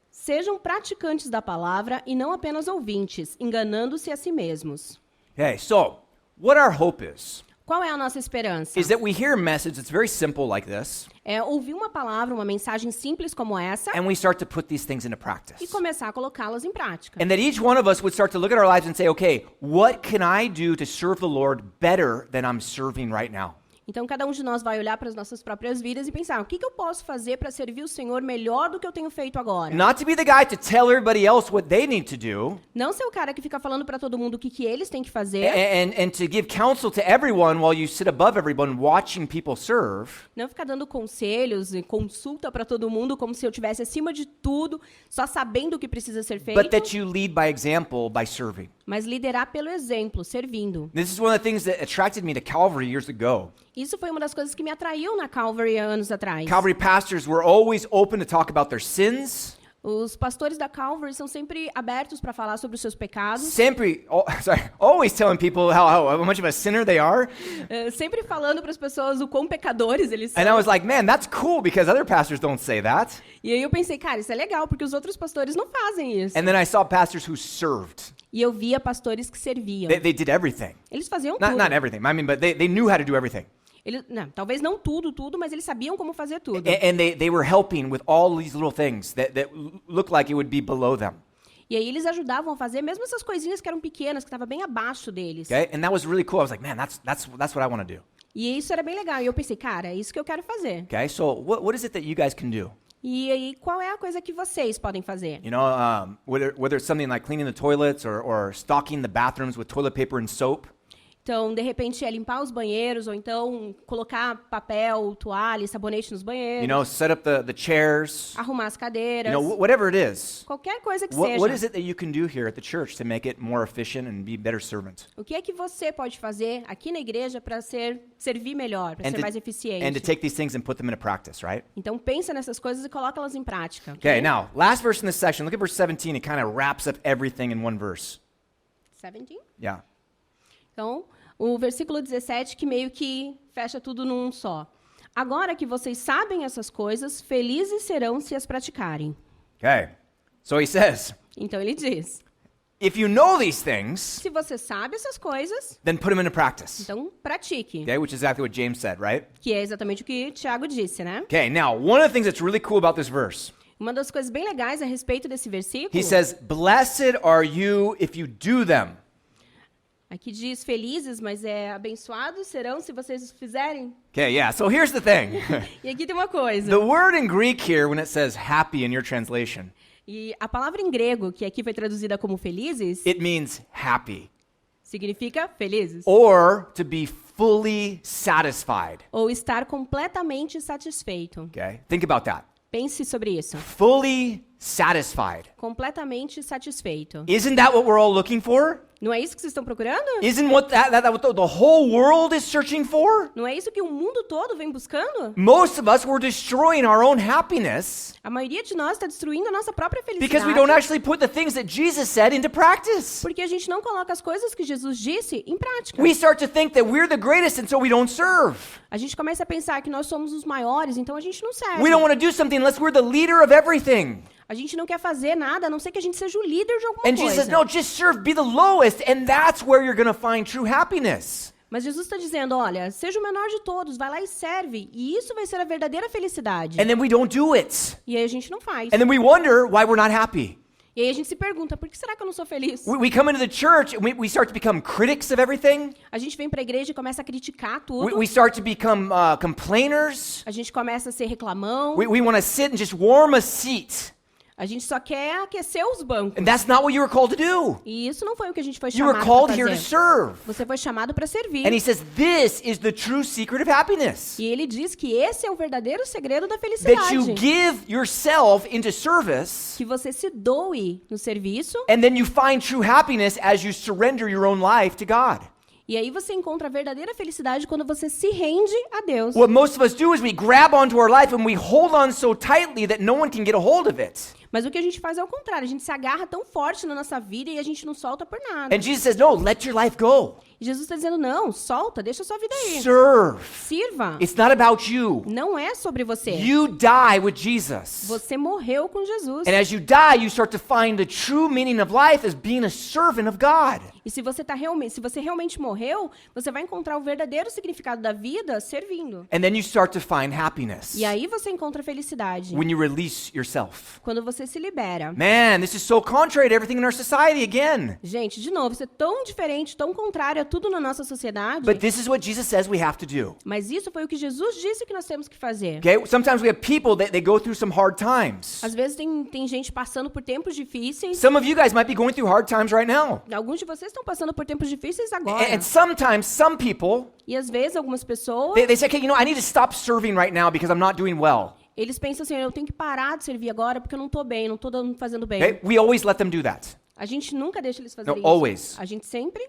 S2: Sejam praticantes da palavra e não apenas ouvintes, enganando-se a si mesmos.
S1: Okay, so what our hope is
S2: Qual é a nossa esperança?
S1: that we hear a message that's very simple like this,
S2: É ouvir uma palavra, uma mensagem simples como essa
S1: and we start to put these things into
S2: e
S1: practice.
S2: começar a colocá-las em prática.
S1: And that each one of us would start to look at our lives and say, okay, what can I do to serve the Lord better than I'm serving right now?
S2: Então, cada um de nós vai olhar para as nossas próprias vidas e pensar, o que eu posso fazer para servir o Senhor melhor do que eu tenho feito agora?
S1: Not to be the guy to tell everybody else what they need to do,
S2: Não ser o cara que fica falando para todo mundo o que eles têm que fazer.
S1: and to give counsel to everyone while you sit above everyone watching people serve,
S2: Não ficar dando conselhos e consulta para todo mundo como se eu estivesse acima de tudo, só sabendo o que precisa ser feito.
S1: but that you lead by example by serving.
S2: Mas liderar pelo exemplo, servindo.
S1: This is one of the things that attracted me to Calvary years ago.
S2: Isso foi uma das coisas que me atraiu na Calvary há anos atrás.
S1: Calvary pastors were always open to talk about their sins,
S2: Os pastores da Calvary são sempre abertos para falar sobre os seus pecados.
S1: always telling people how much of a sinner they are.
S2: Sempre falando para as pessoas o quão pecadores eles são.
S1: And I was like, man, that's cool because other pastors don't say that.
S2: E aí eu pensei, cara, isso é legal, porque os outros pastores não fazem isso.
S1: And then I saw pastors who served.
S2: E eu via pastores que serviam.
S1: They did everything.
S2: Eles faziam tudo.
S1: Not everything. I mean, but they knew how to do everything.
S2: Talvez não tudo, mas eles sabiam como fazer tudo.
S1: And they were helping with all these little things that looked like it would be below them.
S2: E aí eles ajudavam a fazer mesmo essas coisinhas que eram pequenas, que estavam bem abaixo deles.
S1: Okay? And that was really cool. I was like, man, that's what I want to do.
S2: E isso era bem legal. E eu pensei, cara, é isso que eu quero fazer.
S1: Okay? So what is it that you guys can do?
S2: E aí, qual é a coisa que vocês podem fazer?
S1: You know, whether it's something like cleaning the toilets or stocking the bathrooms with toilet paper and soap.
S2: Então, de repente, é limpar os banheiros, ou então colocar papel, toalha e sabonete nos banheiros.
S1: You know, set up the chairs.
S2: Arrumar as cadeiras.
S1: You know, whatever it is.
S2: Qualquer coisa que
S1: What is
S2: seja.
S1: it that you can do here at the church to make it more efficient and be a better servant?
S2: O que é que você pode fazer aqui na igreja para servir melhor, para ser mais eficiente?
S1: And to take these things and put them into practice, right?
S2: Então, pensa nessas coisas e coloca-las em prática.
S1: Okay, now, last verse in this section, look at verse 17. It kind of wraps up everything in one verse.
S2: 17?
S1: Yeah.
S2: Então, o versículo 17 que meio que fecha tudo num só. Agora que vocês sabem essas coisas, felizes serão se as praticarem.
S1: Okay. So he says,
S2: Então ele diz,
S1: if you know these things,
S2: se você sabe essas coisas,
S1: then put them into practice.
S2: então pratique.
S1: Okay, which is exactly what James said, right?
S2: Que é exatamente o que Tiago disse, né?
S1: Okay, now, one of the things that's really cool about this verse,
S2: Uma das coisas bem legais a respeito desse versículo,
S1: he says, blessed are you if you do them.
S2: aqui diz felizes, mas abençoados serão se vocês os fizerem.
S1: Okay, yeah, so here's the thing.
S2: E aqui tem uma coisa.
S1: The word in Greek here, when it says happy in your translation,
S2: E a palavra em grego, que aqui foi traduzida como felizes,
S1: it means happy,
S2: significa felizes.
S1: or to be fully satisfied.
S2: Ou estar completamente satisfeito.
S1: Okay, think about that.
S2: Pense sobre isso.
S1: Fully satisfied.
S2: Completamente satisfeito.
S1: Isn't that what we're all looking for?
S2: Não é isso que vocês estão procurando?
S1: Isn't what what the whole world is searching for?
S2: Não é isso que o mundo todo vem buscando?
S1: Most of us, we're destroying our own happiness
S2: A maioria de nós está destruindo a nossa própria
S1: because we don't
S2: felicidade
S1: actually put the things that Jesus said into practice.
S2: porque a gente não coloca as coisas que Jesus disse em prática.
S1: We start to think that we're the greatest and so we don't serve.
S2: A gente começa a pensar que nós somos os maiores, então a gente não serve.
S1: We don't want to do something unless we're the leader of everything.
S2: A gente não quer fazer nada, a não ser que a gente seja o líder de alguma
S1: And Jesus says,
S2: coisa.
S1: no, just serve, be the lowest, and that's where you're going to find true happiness.
S2: Mas Jesus está dizendo, olha, seja o menor de todos, vai lá e serve. E isso vai ser a verdadeira felicidade.
S1: And then we don't do it.
S2: E aí a gente não faz.
S1: And then we wonder why we're not happy.
S2: E aí a gente se pergunta, por que será que eu não sou feliz?
S1: We come into the church and we start to become critics of everything.
S2: A gente vem para a igreja e começa a criticar tudo.
S1: We start to become complainers.
S2: A gente começa a ser reclamão.
S1: We want to sit and just warm a seat.
S2: A gente só quer aquecer os bancos.
S1: And that's not what you were called to do.
S2: E isso não foi o que a gente foi
S1: You were
S2: chamado
S1: called
S2: para
S1: here to
S2: fazer.
S1: serve.
S2: Você foi chamado para servir.
S1: And he says this is the true secret of happiness.
S2: E ele diz que esse é o verdadeiro segredo da
S1: That
S2: felicidade.
S1: you give yourself into service,
S2: Que você se doe no serviço.
S1: and then you find true happiness as you surrender your own life to God.
S2: E aí você encontra a verdadeira felicidade quando você se rende a Deus.
S1: What most of us do is we grab onto our life and we hold on so tightly that no one can get a hold of it.
S2: Mas o que a gente faz é o contrário. A gente se agarra tão forte na nossa vida e a gente não solta por nada.
S1: And Jesus says, no, let your life go.
S2: E Jesus está dizendo, não, solta, deixa a sua vida aí.
S1: Serve.
S2: Sirva.
S1: It's not about you.
S2: Não é sobre você.
S1: You die with Jesus.
S2: Você morreu com Jesus.
S1: And as you die, you start to find the true meaning of life as being a servant of God.
S2: E se você realmente morreu, você vai encontrar o verdadeiro significado da vida servindo.
S1: And then you start to find happiness
S2: E aí você encontra felicidade.
S1: when you release yourself.
S2: Quando você se libera.
S1: Man, this is so contrary to everything in our society again.
S2: Gente, de novo, isso é tão diferente, tão contrário a tudo na nossa sociedade.
S1: But this is what Jesus says we have to do.
S2: Mas isso foi o que Jesus disse que nós temos que fazer.
S1: Okay? Sometimes we have people that they go through some hard times.
S2: Às vezes tem gente passando por tempos difíceis.
S1: Some of you guys might be going through hard times right now.
S2: Alguns de vocês estão passando por tempos difíceis agora.
S1: And sometimes some people,
S2: E às vezes algumas pessoas,
S1: they say, okay, you know, I need to stop serving right now because I'm not doing well.
S2: eles pensam assim, eu tenho que parar de servir agora porque eu não tô bem, não tô fazendo bem.
S1: Okay? We always let them do that.
S2: A gente nunca deixa eles fazerem
S1: No, always.
S2: isso. A gente sempre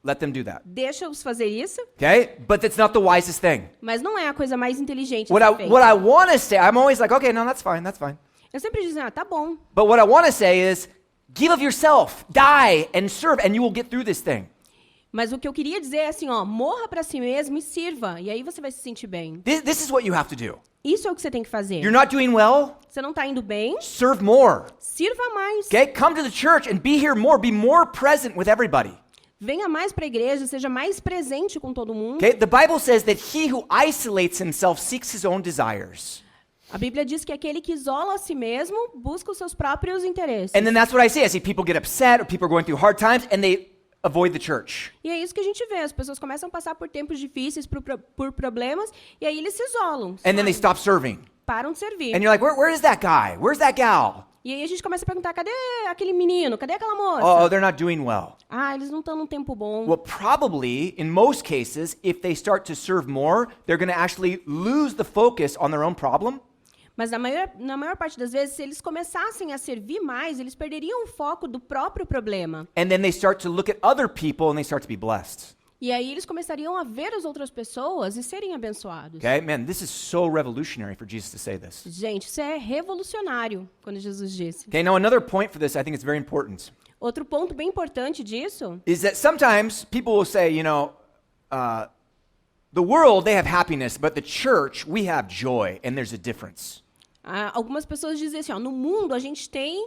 S1: Let them do that.
S2: deixa-os fazer isso,
S1: Okay? But that's not the wisest thing.
S2: mas não é a coisa mais inteligente a
S1: What
S2: ser
S1: I
S2: feita.
S1: want to say, I'm always like, okay, no, that's fine, that's fine.
S2: Eu sempre digo, tá bom.
S1: But what I want to say is, give of yourself, die and serve, and you will get through this thing.
S2: Mas o que eu queria dizer é assim, morra para si mesmo e sirva, e aí você vai se sentir bem.
S1: This is what you have to do.
S2: Isso é o que você tem que fazer.
S1: You're not doing well?
S2: Você não tá indo bem?
S1: Serve more.
S2: Sirva mais.
S1: Okay? Come to the church and be here more. Be more present with everybody.
S2: Venha mais para a igreja, seja mais presente com todo mundo.
S1: Okay? The Bible says that he who isolates himself seeks his own desires.
S2: A Bíblia diz que aquele que isola a si mesmo busca os seus próprios interesses.
S1: And then that's what I see. I see people get upset or people are going through hard times and they avoid the church.
S2: E é isso que a gente vê. As pessoas começam a passar por tempos difíceis, por problemas, e aí eles se isolam.
S1: And then they
S2: saem,
S1: stop serving.
S2: param de servir.
S1: And you're like, where is that guy? Where's that gal?
S2: E aí a gente começa a perguntar, cadê aquele menino? Cadê aquela moça?
S1: Oh, they're not doing well.
S2: Ah, eles não estão num tempo bom.
S1: Well, probably, in most cases, if they start to serve more, they're going to actually lose the focus on their own problem.
S2: Mas na maior parte das vezes, se eles começassem a servir mais, eles perderiam o foco do próprio problema.
S1: And then they start to look at other people and they start to be blessed.
S2: E aí eles começariam a ver as outras pessoas e serem abençoados.
S1: Okay, man, this is so revolutionary for Jesus to say this.
S2: Gente, isso é revolucionário quando Jesus disse.
S1: Okay, now another point for this, I think it's very important,
S2: Outro ponto bem importante disso
S1: is that sometimes people will say, the world, they have happiness, but the church, we have joy, and there's a difference.
S2: Algumas pessoas dizem assim, ó, no mundo a gente tem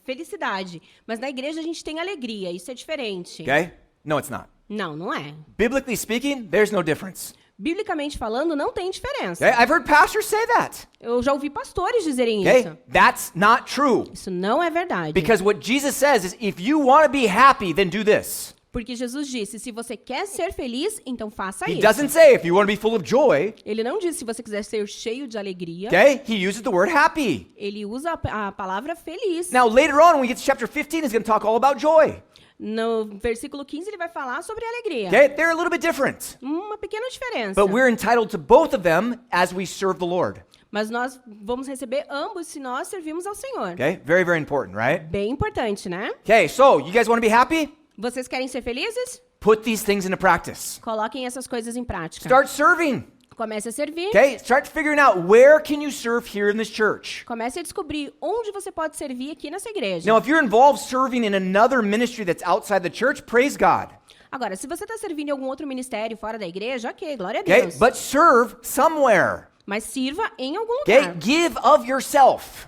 S2: felicidade, mas na igreja a gente tem alegria, isso é diferente.
S1: Okay? No, it's not.
S2: Não, não é.
S1: Biblically speaking, there's no difference.
S2: Biblicamente falando, não tem diferença.
S1: Okay? I've heard pastors say that.
S2: Eu já ouvi pastores dizerem
S1: Okay?
S2: isso.
S1: That's not true.
S2: Isso não é verdade.
S1: Because what Jesus says is, if you want to be happy, then do this.
S2: Porque Jesus disse, se você quer ser feliz, então faça
S1: He
S2: isso.
S1: doesn't say, if you want to be full of joy,
S2: Ele não disse, se você quiser ser cheio de alegria.
S1: okay? He uses the word happy.
S2: Ele usa a palavra feliz.
S1: Now, later on, when we get to chapter 15, he's going to talk all about joy.
S2: No versículo 15, ele vai falar sobre alegria.
S1: Okay? They're a little bit different.
S2: Uma pequena diferença.
S1: But we're entitled to both of them as we serve the Lord.
S2: Mas nós vamos receber ambos se nós servimos ao Senhor.
S1: Okay? Very, very important, right?
S2: Bem importante, né?
S1: Okay, so you guys want to be happy?
S2: Vocês querem ser felizes?
S1: Put these things into practice.
S2: Coloquem essas coisas em prática.
S1: Start serving.
S2: Comece a servir.
S1: Okay? Start figuring out where can you serve here in this church.
S2: Comece a descobrir onde você pode servir aqui nessa igreja.
S1: Now, if you're involved serving in another ministry that's outside the church, praise God.
S2: Agora, se você está servindo em algum outro ministério fora da igreja, ok, glória a
S1: Okay?
S2: Deus.
S1: But serve somewhere.
S2: Mas sirva em algum
S1: Okay?
S2: lugar.
S1: Give of yourself.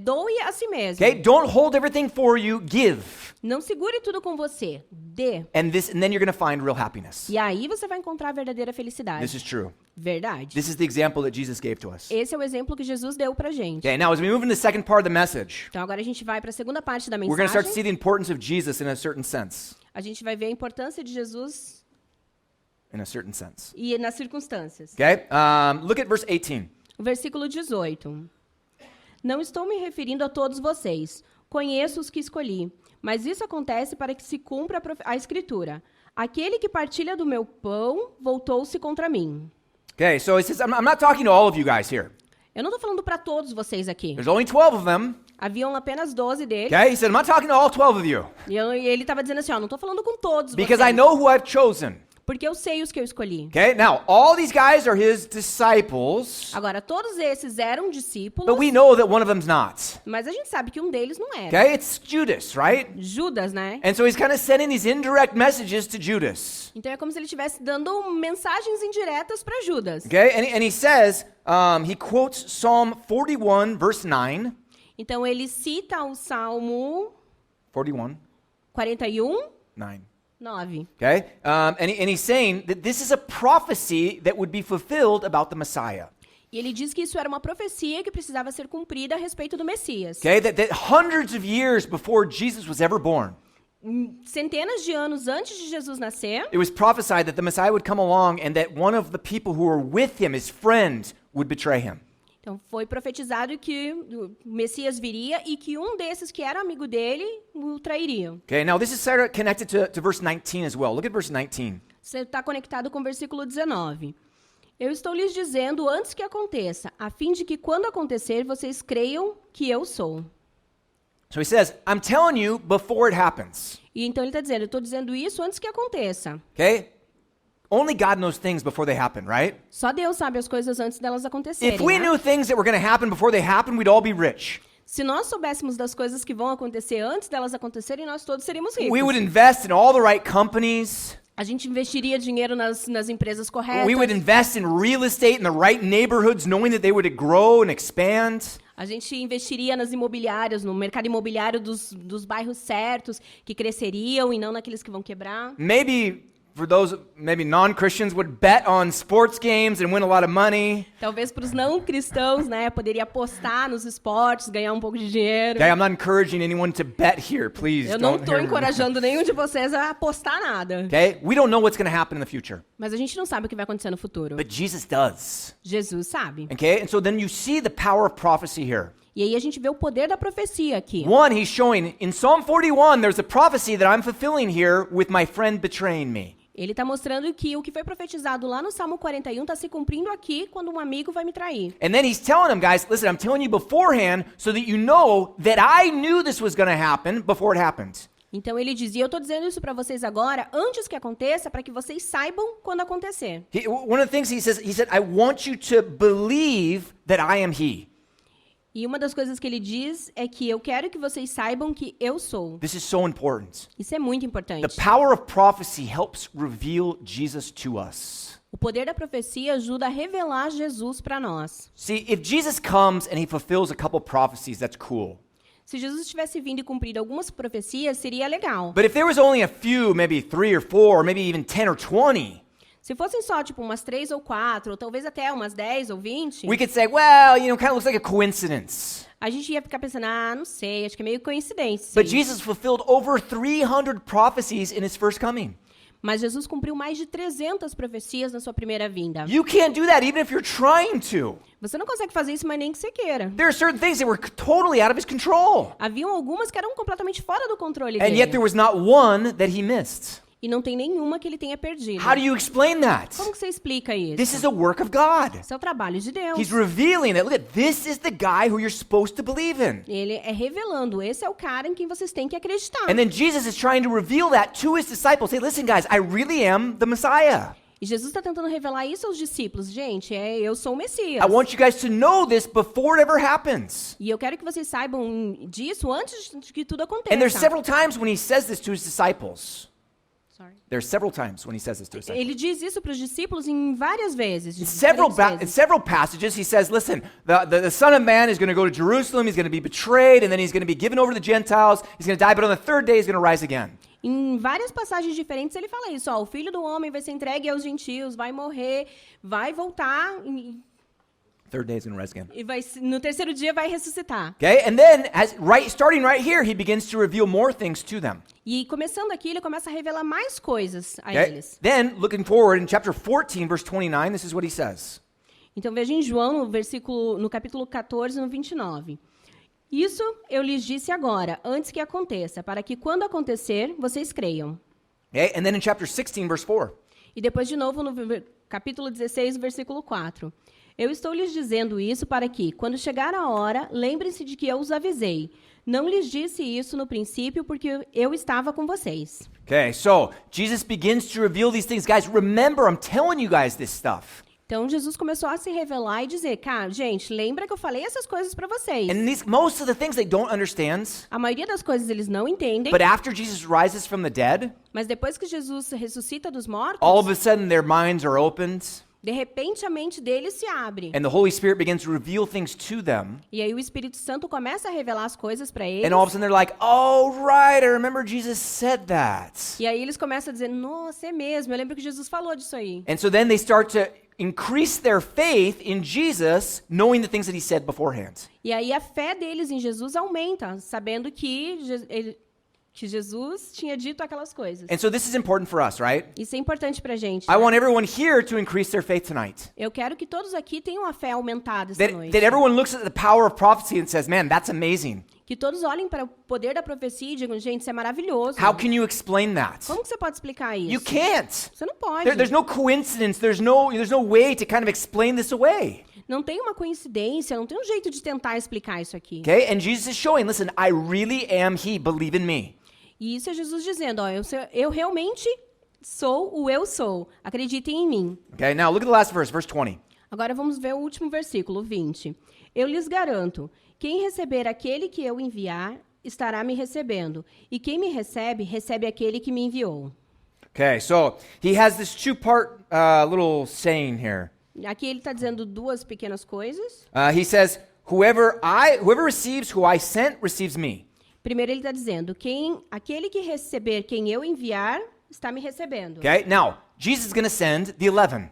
S2: Doe a si mesmo.
S1: Okay? Don't hold everything for you. Give.
S2: Não segure tudo com você. Dê.
S1: And then you're going to find real happiness.
S2: E aí você vai encontrar a verdadeira felicidade.
S1: This is true.
S2: Verdade.
S1: This is the example that Jesus gave to us.
S2: Esse é o exemplo que Jesus deu pra gente.
S1: Okay, now as we move into the second part of the message,
S2: Então agora a gente vai para a segunda parte da
S1: we're going to start to see
S2: mensagem.
S1: the importance of Jesus in a certain sense.
S2: A gente vai ver a importância de Jesus
S1: In a certain sense.
S2: e nas circunstâncias.
S1: Okay? Look at verse 18.
S2: O versículo 18. Não estou me referindo a todos vocês. Conheço os que escolhi. Mas isso acontece para que se cumpra a Escritura. Aquele que partilha do meu pão voltou-se contra mim.
S1: Okay, so it says, I'm not talking to all of you guys here.
S2: Eu não estou falando para todos vocês aqui.
S1: There's only 12 of them.
S2: Haviam apenas 12 deles.
S1: Okay? He said, I'm not talking to all 12 of you.
S2: E ele estava dizendo assim, ó, não estou falando com todos
S1: Because
S2: vocês.
S1: I know who I've chosen.
S2: Porque eu sei os que eu escolhi.
S1: Okay? Now, all these guys are his disciples.
S2: Agora, todos esses eram discípulos,
S1: But we know that one of them's not.
S2: mas a gente sabe que um deles não era.
S1: Okay? It's Judas, right?
S2: Judas, né?
S1: And so he's kind of sending these indirect messages to Judas.
S2: Então é como se ele estivesse dando mensagens indiretas para Judas.
S1: Okay? And he says, he quotes Psalm 41, verse 9.
S2: Então ele cita o Salmo
S1: 41,
S2: 41,
S1: 9.
S2: 9.
S1: Okay? And he's saying that this is a prophecy that would be fulfilled about the Messiah.
S2: E ele diz que isso era uma profecia que precisava ser cumprida a respeito do Messias.
S1: Okay? That hundreds of years before Jesus was ever born,
S2: Centenas de anos antes de Jesus nascer,
S1: it was prophesied that the Messiah would come along and that one of the people who were with him, his friends, would betray him.
S2: então foi profetizado que o Messias viria e que um desses que era amigo dele o trairiam.
S1: Okay? Now this is sort of connected to verse 19 as well. Look at verse 19.
S2: Você está conectado com o versículo 19. Eu estou lhes dizendo antes que aconteça, a fim de que quando acontecer vocês creiam que eu sou.
S1: So he says, I'm telling you before it happens.
S2: E então ele está dizendo, eu estou dizendo isso antes que aconteça.
S1: Okay? Only God knows things before they happen, right?
S2: Só Deus sabe as coisas antes delas acontecerem.
S1: If we
S2: né?
S1: knew things that were going to happen before they happened, we'd all be rich.
S2: Se nós soubéssemos das coisas que vão acontecer antes delas acontecerem, nós todos seríamos ricos.
S1: We would invest in all the right companies.
S2: A gente investiria dinheiro nas empresas corretas.
S1: We would invest in real estate in the right neighborhoods, knowing that they would grow and expand.
S2: A gente investiria nas imobiliárias, no mercado imobiliário dos bairros certos, que cresceriam e não naqueles que vão quebrar.
S1: Maybe for those maybe non-Christians would bet on sports games and win a lot of money.
S2: Talvez para os não cristãos, né, poderia apostar nos esportes, ganhar um pouco de dinheiro.
S1: Okay, I'm not encouraging anyone to bet here, please.
S2: Eu não
S1: don't
S2: estou
S1: hear me.
S2: encorajando nenhum de vocês a apostar nada.
S1: Okay? We don't know what's going to happen in the future,
S2: Mas a gente não sabe o que vai acontecer no futuro.
S1: but Jesus does.
S2: Jesus sabe.
S1: Okay? And so then you see the power of prophecy here.
S2: E aí a gente vê o poder da profecia aqui.
S1: One, he's showing in Psalm 41, there's a prophecy that I'm fulfilling here with my friend betraying me.
S2: Ele está mostrando que o que foi profetizado lá no Salmo 41 está se cumprindo aqui quando um amigo vai me trair.
S1: And then he's telling them, guys, listen, I'm telling you beforehand so that you know that I knew this was going to happen before it happened.
S2: Então ele dizia, eu estou dizendo isso para vocês agora, antes que aconteça, para que vocês saibam quando acontecer.
S1: One of the things he said, I want you to believe that I am he.
S2: E uma das coisas que ele diz é que eu quero que vocês saibam que eu sou.
S1: This is so important.
S2: Isso é muito
S1: The
S2: importante.
S1: power of prophecy helps reveal Jesus to us.
S2: O poder da profecia ajuda a revelar Jesus para nós.
S1: See, if Jesus comes and he fulfills a couple prophecies, that's cool.
S2: Se Jesus tivesse vindo e cumprido algumas profecias, seria legal.
S1: But if there was only a few, maybe 3 or 4, or maybe even 10 or 20,
S2: Se fossem só, tipo, umas 3 ou 4, ou talvez até umas 10 ou 20,
S1: we could say, well, kind of looks like a coincidence.
S2: a gente ia ficar pensando, não sei, acho que é meio coincidência.
S1: But
S2: Sim.
S1: Jesus fulfilled over 300 prophecies in his first coming.
S2: Mas Jesus cumpriu mais de 300 profecias na sua primeira vinda.
S1: You can't do that even if you're trying to.
S2: Você não consegue fazer isso, mas nem que você queira.
S1: There are certain things that were totally out of his control.
S2: Haviam algumas que eram completamente fora do controle
S1: And
S2: dele.
S1: yet there was not one that he missed.
S2: E não tem nenhuma que ele tenha perdido.
S1: How do you explain that?
S2: Como que você explica isso?
S1: This is a work of God.
S2: Isso é o trabalho de Deus.
S1: He's revealing that, look at, this is the guy who you're supposed to believe in.
S2: Ele é revelando, esse é o cara em quem vocês têm que acreditar.
S1: And then Jesus is trying to reveal that to his disciples. Hey, listen guys, I really am the Messiah.
S2: E Jesus está tentando revelar isso aos discípulos. Gente, eu sou o Messias.
S1: I want you guys to know this before it ever happens.
S2: E eu quero que vocês saibam disso antes de que tudo aconteça.
S1: And there's several times when he says this to his disciples.
S2: Sorry.
S1: There's several times when he says this to his disciples.
S2: Ele diz isso para os discípulos em várias vezes.
S1: In
S2: diferentes
S1: several
S2: vezes.
S1: passages, he says, listen, the Son of Man is going to go to Jerusalem, he's going to be betrayed, and then he's going to be given over to the Gentiles, he's going to die, but on the third day he's going to rise again.
S2: Em várias passagens diferentes ele fala isso. Ó, o Filho do Homem vai ser entregue aos gentios, vai morrer, vai voltar
S1: Third day he's going to rise again.
S2: e no terceiro dia vai ressuscitar.
S1: Okay, and then, starting right here, he begins to reveal more things to them.
S2: E começando aqui, ele começa a revelar mais coisas a
S1: Okay?
S2: eles.
S1: Then, looking forward, in chapter 14, verse 29, this is what he says.
S2: Então veja em João, no capítulo 14, no 29. Isso eu lhes disse agora, antes que aconteça, para que quando acontecer, vocês creiam.
S1: Okay, and then in chapter 16, verse 4.
S2: E depois de novo no capítulo 16, versículo 4. Eu estou lhes dizendo isso para que, quando chegar a hora, lembrem-se de que eu os avisei. Não lhes disse isso no princípio porque eu estava com vocês.
S1: Okay, so Jesus begins to reveal these things. Guys, remember, I'm telling you guys this stuff.
S2: Então Jesus começou a se revelar e dizer, cara, gente, lembra que eu falei essas coisas para vocês.
S1: And most of the things they don't understand,
S2: A maioria das coisas eles não entendem,
S1: but after Jesus rises from the dead,
S2: mas depois que Jesus ressuscita dos mortos,
S1: all of a sudden their minds are opened,
S2: de repente a mente deles se abre.
S1: and the Holy Spirit begins to reveal things to them.
S2: E aí o Espírito Santo começa a revelar as coisas para eles.
S1: And all of a sudden they're like, oh, right, I remember Jesus said that.
S2: E aí eles começam a dizer, nossa, é mesmo, eu lembro que Jesus falou disso aí.
S1: And so then they start to increase their faith in Jesus, knowing the things that he said beforehand.
S2: E aí a fé deles em Jesus aumenta, sabendo que Jesus tinha dito aquelas coisas.
S1: And so this is important for us, right?
S2: Isso é importante pra gente.
S1: I want everyone here to increase their faith tonight.
S2: Eu quero que todos aqui tenham a fé aumentada essa noite.
S1: That everyone looks at the power of prophecy and says, man, that's amazing.
S2: Que todos olhem para o poder da profecia e digam, gente, isso é maravilhoso.
S1: How can you explain that?
S2: Como que você pode explicar isso?
S1: You can't.
S2: Você não pode.
S1: There's no coincidence. There's no way to kind of explain this away.
S2: Não tem uma coincidência, não tem um jeito de tentar explicar isso aqui.
S1: Okay? And Jesus is showing, listen, I really am he. Believe in me.
S2: E isso é Jesus dizendo, ó, eu realmente sou o eu sou. Acreditem em mim.
S1: Okay? Now look at the last verse, verse 20.
S2: Agora vamos ver o último versículo, 20. Eu lhes garanto, quem receber aquele que eu enviar, estará me recebendo. E quem me recebe, recebe aquele que me enviou.
S1: Okay, so he has this two-part little saying here.
S2: Aqui ele está dizendo duas pequenas coisas.
S1: He says, whoever receives who I sent receives me.
S2: Primeiro ele está dizendo, aquele que receber quem eu enviar, está me recebendo.
S1: Okay, now, Jesus is going to send the 11.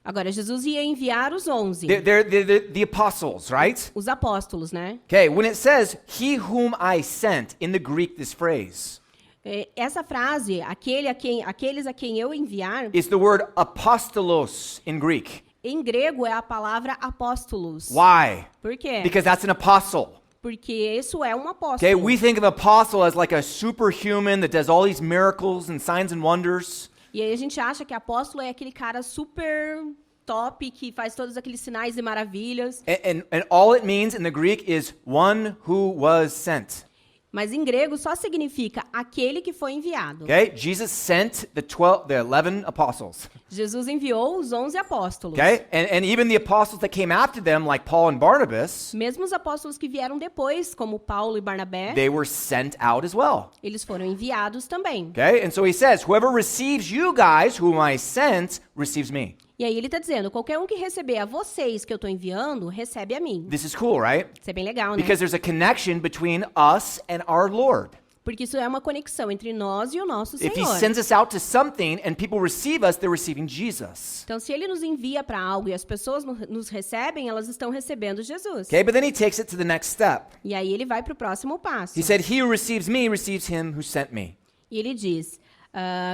S2: Agora, Jesus ia enviar os 11.
S1: They're the apostles, right?
S2: Os apóstolos, né?
S1: Okay, when it says, he whom I sent, in the Greek, this phrase,
S2: Essa frase, aqueles a quem eu enviar,
S1: is the word apostolos in Greek.
S2: em grego é a palavra apóstolos.
S1: Why?
S2: Por quê?
S1: Because that's an apostle.
S2: Porque isso é um apóstolo.
S1: Okay, we think of apostle as like a superhuman that does all these miracles and signs and wonders.
S2: E aí a gente acha que apóstolo é aquele cara super top que faz todos aqueles sinais e maravilhas.
S1: And all it means in the Greek is one who was sent.
S2: Mas em grego só significa aquele que foi enviado.
S1: Okay? Jesus sent the 11 apostles.
S2: Jesus enviou os 11 apóstolos.
S1: Okay? And even the apostles that came after them, like Paul and Barnabas,
S2: Mesmo os apóstolos que vieram depois, como Paulo e Barnabé,
S1: they were sent out as well.
S2: eles foram enviados também.
S1: Okay? And so he says, whoever receives you guys, whom I sent, receives me.
S2: E aí ele está dizendo, qualquer um que receber a vocês que eu estou enviando, recebe a mim.
S1: This is cool, right?
S2: Isso é bem legal, né?
S1: Because there's a connection between us and our Lord.
S2: Porque isso é uma conexão entre nós e o nosso
S1: If he
S2: Senhor.
S1: sends us out to something and people receive us, they're receiving Jesus.
S2: Então, se ele nos envia para algo e as pessoas nos recebem, elas estão recebendo Jesus.
S1: Okay, but then he takes it to the next step.
S2: E aí ele vai para o próximo passo.
S1: He said, he who receives me receives him who sent me.
S2: E ele diz,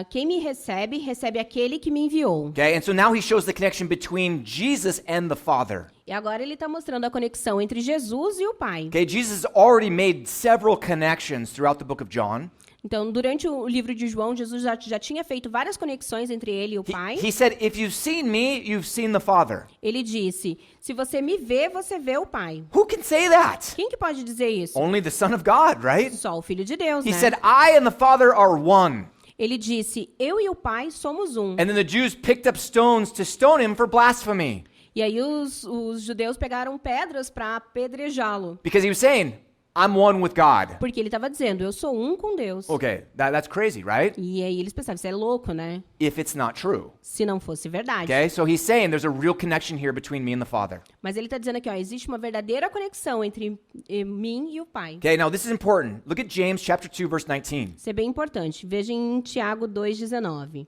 S2: quem me recebe, recebe aquele que me enviou.
S1: Okay, and so now he shows the connection between Jesus and the Father.
S2: E agora ele está mostrando a conexão entre Jesus e o Pai.
S1: Okay, Jesus already made several connections throughout the book of John.
S2: Então, durante o livro de João, Jesus já tinha feito várias conexões entre ele e o Pai.
S1: He said, if you've seen me, you've seen the Father.
S2: Ele disse, se você me vê, você vê o Pai.
S1: Who can say that?
S2: Quem que pode dizer isso?
S1: Only the Son of God, right?
S2: Só o Filho de Deus,
S1: He
S2: né?
S1: said, I and the Father are one.
S2: Ele disse, eu e o Pai somos um.
S1: And then the Jews picked up stones to stone him for blasphemy.
S2: E aí os judeus pegaram pedras para apedrejá-lo.
S1: Because he was saying, I'm one with God.
S2: Porque ele estava dizendo, eu sou um com Deus.
S1: Okay, that's crazy, right?
S2: E aí eles pensavam, isso é louco, né?
S1: If it's not true.
S2: Se não fosse verdade.
S1: Okay, so he's saying there's a real connection here between me and the Father.
S2: Mas ele está dizendo aqui, ó, existe uma verdadeira conexão entre mim e o Pai.
S1: Okay, now this is important. Look at James chapter 2, verse 19.
S2: Isso é bem importante. Veja em Tiago 2,19.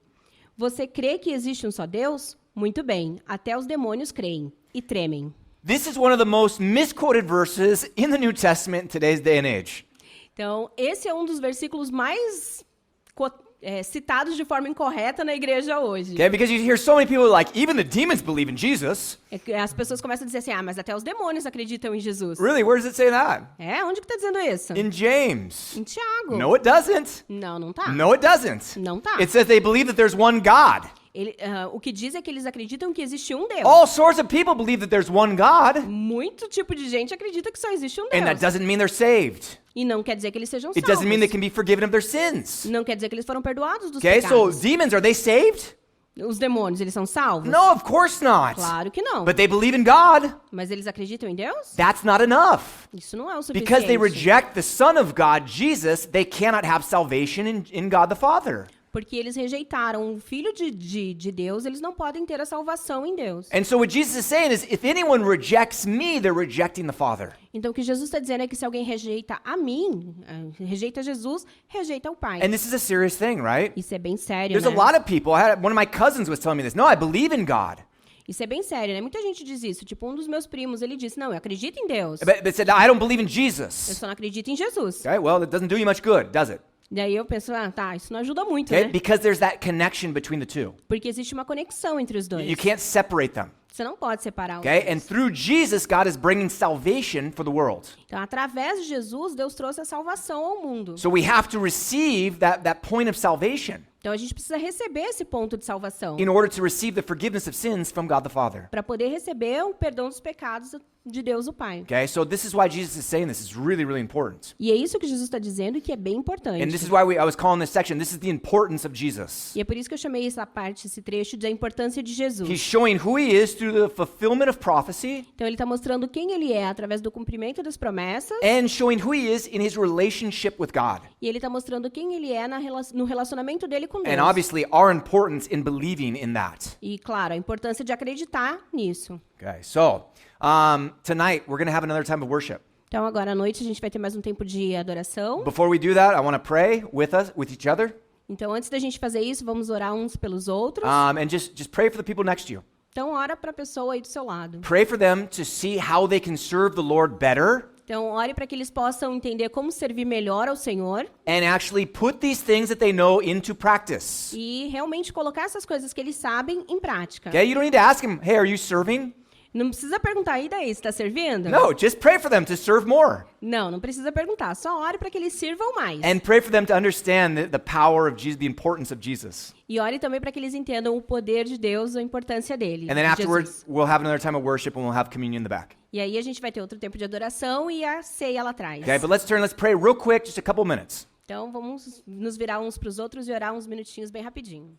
S2: Você crê que existe um só Deus? Muito bem, até os demônios creem e tremem.
S1: This is one of the most misquoted verses in the New Testament in today's day and age.
S2: Então, esse é um dos versículos mais citados de forma incorreta na igreja hoje.
S1: Okay, because you hear so many people like, even the demons believe in Jesus.
S2: As pessoas começam a dizer assim, mas até os demônios acreditam em Jesus.
S1: Really, where does it say that?
S2: Onde que está dizendo isso?
S1: In James.
S2: Em Tiago.
S1: No, it doesn't.
S2: Não tá.
S1: No, it doesn't.
S2: Não tá.
S1: It says they believe that there's one God.
S2: O que diz é que eles acreditam que existe um Deus.
S1: All sorts of people believe that there's one God.
S2: Muito tipo de gente acredita que só existe um Deus.
S1: And that doesn't mean they're saved.
S2: E não quer dizer que eles sejam
S1: It
S2: salvos.
S1: doesn't mean they can be forgiven of their sins.
S2: Não quer dizer que eles foram perdoados dos
S1: Okay, so
S2: pecados.
S1: demons, are they saved?
S2: Os demônios, eles são salvos?
S1: No, of course not.
S2: Claro que não.
S1: But they believe in God.
S2: Mas eles acreditam em Deus?
S1: That's not enough.
S2: Isso não é o
S1: Because they
S2: suficiente.
S1: reject the Son of God, Jesus, they cannot have salvation in God the Father.
S2: Porque eles rejeitaram o Filho de Deus, eles não podem ter a salvação em Deus.
S1: And so what Jesus is saying is, if anyone rejects me, they're rejecting the Father.
S2: Então o que Jesus está dizendo é que se alguém rejeita a mim, rejeita Jesus, rejeita o Pai.
S1: And this is a serious thing, right?
S2: Isso é bem sério,
S1: There's
S2: né?
S1: a lot of people. One of my cousins was telling me this. No, I believe in God.
S2: Isso é bem sério, né? Muita gente diz isso. Tipo, um dos meus primos, ele disse, não, eu acredito em Deus.
S1: But said, I don't believe in
S2: Eu
S1: Jesus.
S2: só não acredito em Jesus.
S1: Okay, well, it doesn't do you much good, does it?
S2: Daí eu penso, tá, isso não ajuda muito,
S1: Okay,
S2: né?
S1: because there's that connection between the two.
S2: Porque existe uma conexão entre os dois.
S1: You can't separate them.
S2: Você não pode separar os
S1: Okay,
S2: dois.
S1: and through Jesus, God is bringing salvation for the world.
S2: Então, através de Jesus, Deus trouxe a salvação ao mundo.
S1: So we have to receive that point of salvation
S2: Então, a gente precisa receber esse ponto de salvação
S1: in order to receive the forgiveness of sins from God the Father.
S2: para poder receber o perdão dos pecados de Deus o Pai.
S1: Okay, so this is why Jesus is saying this is really, really important.
S2: E é isso que Jesus está dizendo e que é bem importante.
S1: And this is why I was calling this section, this is the importance of Jesus.
S2: E é por isso que eu chamei essa parte, esse trecho, da importância de Jesus.
S1: He's showing who he is through the fulfillment of prophecy
S2: Então, ele está mostrando quem ele é através do cumprimento das promessas
S1: and showing who he is in his relationship with God.
S2: e ele está mostrando quem ele é no relacionamento dele com Deus.
S1: And obviously our importance in believing in that.
S2: E, claro, a importância de acreditar nisso.
S1: Okay, so tonight we're going to have another time of worship.
S2: Então, agora à noite, a gente vai ter mais um tempo de adoração.
S1: Before we do that, I want to pray with each other.
S2: Então, antes da gente fazer isso, vamos orar uns pelos outros.
S1: And just pray for the people next to you.
S2: Então, ora para a pessoa aí do seu lado.
S1: Pray for them to see how they can serve the Lord better
S2: Então, ore para que eles possam entender como servir melhor ao Senhor
S1: and actually put these things that they know into practice.
S2: e realmente colocar essas coisas que eles sabem em prática.
S1: Okay, you don't need to ask them, hey, are you serving?
S2: Não precisa perguntar, e daí, você está servindo?
S1: No, just pray for them to serve more.
S2: Não precisa perguntar. Só ore para que eles sirvam mais.
S1: And pray for them to understand the power of Jesus, the importance of Jesus.
S2: E ore também para que eles entendam o poder de Deus, a importância dele.
S1: And then
S2: de
S1: afterwards,
S2: Jesus.
S1: we'll have another time of worship and we'll have communion in the back.
S2: E aí a gente vai ter outro tempo de adoração e a ceia lá atrás.
S1: Okay, but let's pray real quick, just a couple minutes.
S2: Então vamos nos virar uns para os outros e orar uns minutinhos bem rapidinho.